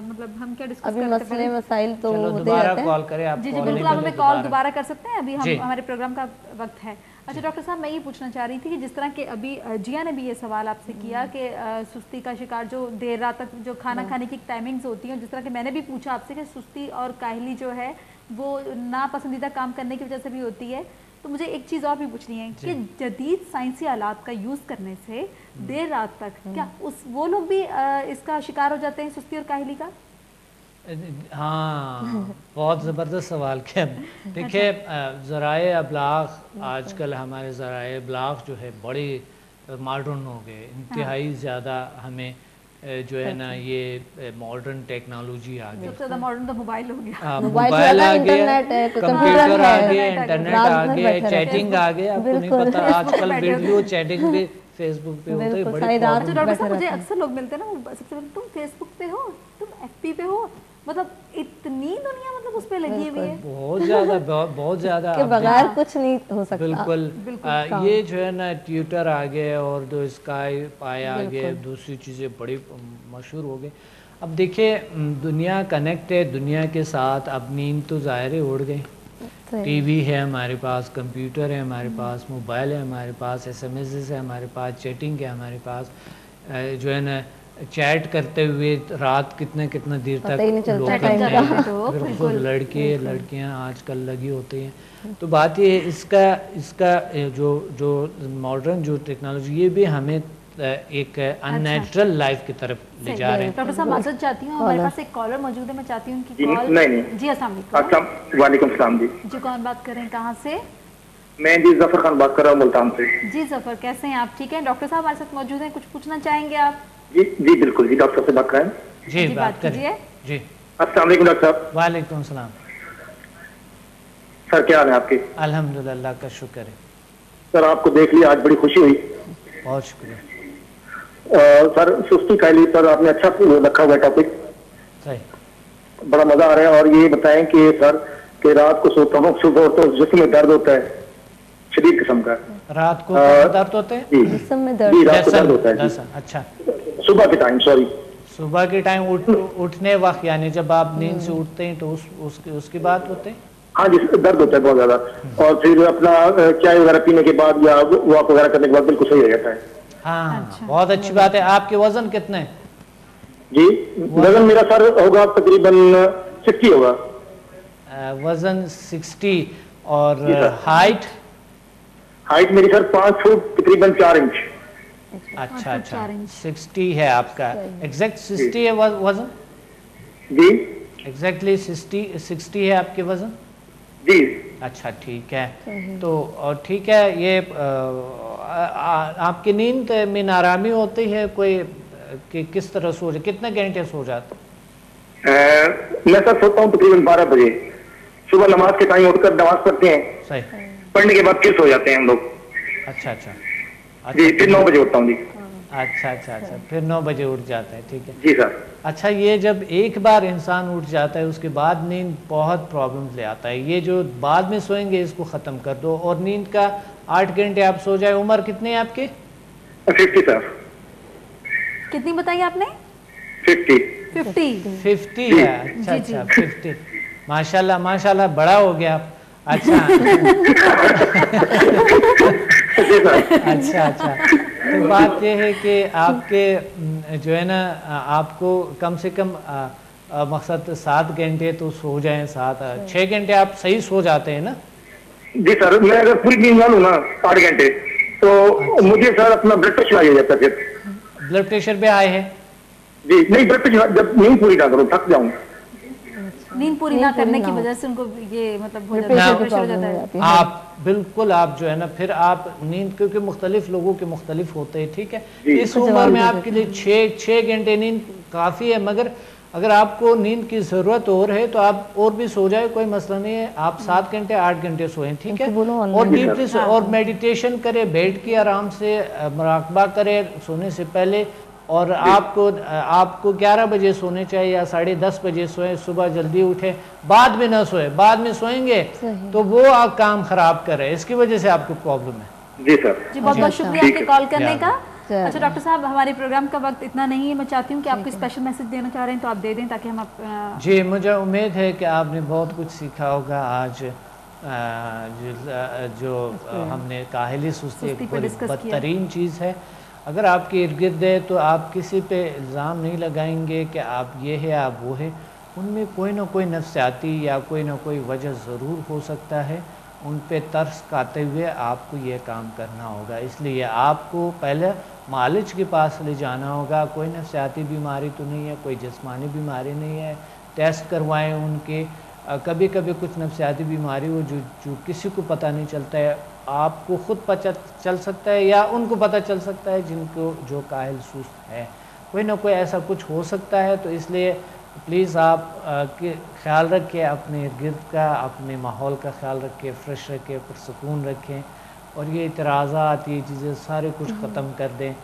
मतलब हम क्या डिस्कस करते हैं, मसाइल तो दोबारा कॉल करें आप। जी बिल्कुल, आप हमें कॉल दोबारा कर सकते हैं, अभी हम हमारे प्रोग्राम का वक्त है। अच्छा डॉक्टर साहब, मैं ये पूछना चाह रही थी कि जिस तरह के अभी जिया ने भी ये सवाल आपसे किया कि सुस्ती का शिकार जो देर रात तक जो खाना खाने की टाइमिंग्स होती हैं, जिस तरह के मैंने भी पूछा आपसे कि सुस्ती और काहली जो है वो नापसंदीदा काम करने की वजह से भी होती है, तो मुझे एक चीज़ और भी पूछनी है कि जदीद साइंसी आलात का यूज़ करने से देर रात तक क्या वो लोग भी इसका शिकार हो जाते हैं, सुस्ती और काहली का? हाँ, बहुत ज़बरदस्त सवाल किया। देखिए ज़राए अबलाग आजकल हमारे ज़राए अबलाग जो है बड़े मॉडर्न हो गए, इंतहाई ज़्यादा हमें जो है ना ये मॉडर्न टेक्नोलॉजी आ गई। सबसे ज़्यादा मॉडर्न तो मोबाइल हो गया। मोबाइल आ गया, कंप्यूटर आ गया, इंटरनेट आ गया, चैटिंग आ गया। आपको नहीं पता आजकल वीडियो चैटिंग भी फेसबुक पे होता है, बड़ी डॉक्टर साहब मुझे अक्सर लोग मिलते हैं ना, सबसे पहले तुम फेसबुक पे हो, तुम एफबी पे हो, मतलब इतनी दुनिया मतलब उस पे लगी हुई है, बहुत ज्यादा के बगैर कुछ नहीं हो सकता। बिल्कुल ये जो है ना ट्विटर आ गए और जो स्काइप आ गए, दूसरी चीज़ें बड़ी मशहूर हो गई। अब देखिए दुनिया कनेक्ट है दुनिया के साथ, अब नींद तो ज़ाहिर उड़ गई। टीवी है हमारे पास, कंप्यूटर है हमारे पास, मोबाइल है हमारे पास, SMS है हमारे पास, चैटिंग है हमारे पास, जो है ना चैट करते हुए रात कितना देर तक लोग करते हैं। बिल्कुल लड़कियां आजकल लगी होती हैं। तो बात ये है इसका जो मॉडर्न जो टेक्नोलॉजी ये भी हमें एक अननेचुरल लाइफ की तरफ ले जा रहे हैं। डॉक्टर साहब माजरत चाहती हूँ, हमारे पास एक कॉलर मौजूद है, मैं चाहती हूँ उनकी कॉल। जी अस्सलाम वालेकुम सलाम जी। जी कौन बात कर रहे हैं, कहाँ से? मैं जी जफर खान बात कर रहा हूँ मुल्तान से। जी जफर, कैसे हैं आप? ठीक है, डॉक्टर साहब हमारे साथ मौजूद हैं, कुछ पूछना चाहेंगे आप? जी बिल्कुल जी, डॉक्टर से बात करें। जी बात कीजिए। जी अस्सलाम वालेकुम डॉक्टर साहब। वालेकुम सलाम। सर क्या हाल है आपके? अल्हम्दुलिल्लाह का शुक्र है। सर आपको देख लिया, आज बड़ी खुशी हुई। बहुत शुक्रिया। सर सुस्ती काहली पर आपने अच्छा रखा हुआ टॉपिक, सही, बड़ा मजा आ रहा है। और ये बताएं कि सर कि रात को सोता हूँ, सुबह तो जिस्म में दर्द होता है शदीद किस्म का। रात को दर्द होते हैं? जिस्म में दर्द? जी रात को दर्द होता है। अच्छा, सुबह के टाइम, सॉरी सुबह के टाइम उठने वक्त, यानी जब आप नींद से उठते हैं तो उसके बाद होते हैं? हाँ जी, दर्द होता है बहुत ज्यादा। और फिर अपना चाय वगैरह पीने के बाद या वॉक वगैरह करने के बाद बिल्कुल सही हो जाता है। हाँ अच्छा, बहुत अच्छी बात है। आपके वजन कितने है? जी वजन मेरा सर होगा तकरीबन 60 होगा। वजन 60। और हाइट मेरी सर 5 फुट तकरीबन 4 इंच। अच्छा 60 है आपका, एग्जैक्ट 60 है वजन? जी एग्जैक्टली 60 है आपके वजन जी। अच्छा ठीक है, तो और ठीक है। ये आपकी नींद में नारामी होती है कोई कि किस तरह सो जाए, कितने घंटे सो जाते? मैं सर सोता हूँ तकरीबन 12 बजे। सुबह नमाज के टाइम उठकर नमाज पढ़ते हैं, सही, पढ़ने के बाद फिर सो जाते हैं हम लोग। अच्छा जी, फिर 9 बजे उठता हूँ जी। अच्छा फिर 9 बजे उठ जाता है, ठीक है जी सर। अच्छा, ये जब एक बार इंसान उठ जाता है उसके बाद नींद बहुत प्रॉब्लम्स ले आता है। ये जो बाद में सोएंगे इसको ख़त्म कर दो, और नींद का 8 घंटे आप सो जाए। उम्र कितनी है आपकी? 50 सर। कितनी बताई आपने? 50 है। अच्छा 50, माशाल्लाह बड़ा हो गया आप। अच्छा तो बात यह है कि आपके जो है ना आपको कम से कम मकसद 7 घंटे तो सो जाएं, 6 घंटे आप सही सो जाते हैं ना? जी सर, मैं अगर पूरी नींद ना लूँ ना 8 घंटे तो मुझे सर अपना ब्लड प्रेशर हाई हो जाता है। फिर ब्लड प्रेशर भी हाई है? जी नहीं, ब्लड प्रेशर जब नींद पूरी ना करूँ थक जाऊँ, नींद पूरी ना करने की वजह से उनको ये मतलब हो जाता है। आप बिल्कुल आप जो है ना फिर आप नींद, क्योंकि मुख्तलिफ लोगों के मुख्तलिफ होते हैं, ठीक है। इस उम्र में आपके लिए 6 घंटे नींद काफ़ी है, मगर अगर आपको नींद की ज़रूरत और है तो आप और भी सो जाए, कोई मसला नहीं है। आप 7 घंटे 8 घंटे सोएं, ठीक है। और डीपली और मेडिटेशन करें, बैठ के आराम से मुराकबा करें सोने से पहले। और आपको 11 बजे सोने चाहिए या 10:30 बजे सोएं, सुबह जल्दी उठे, बाद में ना सोए। बाद में सोएंगे तो वो आप काम खराब कर रहे हैं, इसकी वजह से आपको प्रॉब्लम है। जी सर जी, बहुत बहुत शुक्रिया आपके कॉल करने का। अच्छा डॉक्टर साहब, हमारे प्रोग्राम का वक्त इतना नहीं है, मैं चाहती हूँ कि आपको स्पेशल मैसेज देना चाह रहे हैं तो आप दे दें ताकि हम जी, मुझे उम्मीद है कि आपने बहुत कुछ सीखा होगा आज। जो हमने काहिली सुस्ती एक बड़ी बदतरीन चीज़ है। अगर आपके इर्द गिर्द है तो आप किसी पे इल्ज़ाम नहीं लगाएंगे कि आप ये है आप वो है। उनमें कोई ना कोई नफ्सियाती या कोई ना कोई वजह ज़रूर हो सकता है। उन पे तरस खाते हुए आपको ये काम करना होगा। इसलिए आपको पहले मालिज के पास ले जाना होगा। कोई नफ्सियाती बीमारी तो नहीं है, कोई जिस्मानी बीमारी नहीं है, टेस्ट करवाएं उनके। कभी कभी कुछ नफ्सियाती बीमारी हो जो किसी को पता नहीं चलता है, आपको खुद पता चल सकता है या उनको पता चल सकता है जिनको जो काहिल सुस्त है। कोई ना कोई ऐसा कुछ हो सकता है। तो इसलिए प्लीज़ आप ख्याल रखें अपने इर्द गिर्द का, अपने माहौल का ख्याल रखें, फ्रेश रखें, पुरसकून रखें। और ये इतराज़ात, ये चीज़ें सारे कुछ ख़त्म कर दें।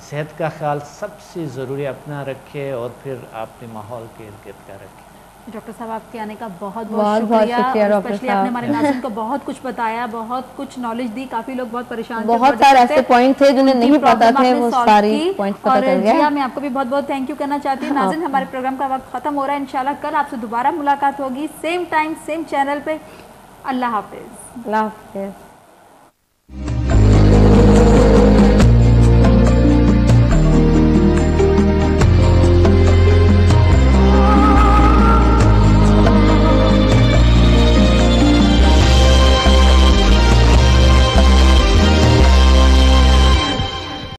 सेहत का ख्याल सबसे ज़रूरी अपना रखें और फिर अपने माहौल के इर्द गिर्द का रखें। डॉक्टर साहब, आपके आने का बहुत बहुत शुक्रिया। स्पेशली आपने हमारे नाज़रीन को बहुत कुछ बताया, बहुत कुछ नॉलेज दी। काफी लोग बहुत परेशान थे, बहुत सारे ऐसे पॉइंट थे जिन्हें नहीं पता थे, वो सारी पॉइंट्स पता चल गए। मैं आपको भी बहुत बहुत थैंक यू करना चाहती हूँ। नाज़रीन, हमारे प्रोग्राम का वक्त खत्म हो रहा है। इंशाल्लाह कल आपसे दोबारा मुलाकात होगी, सेम टाइम सेम चैनल पे। अल्लाह हाफिज। अल्लाह हाफिज।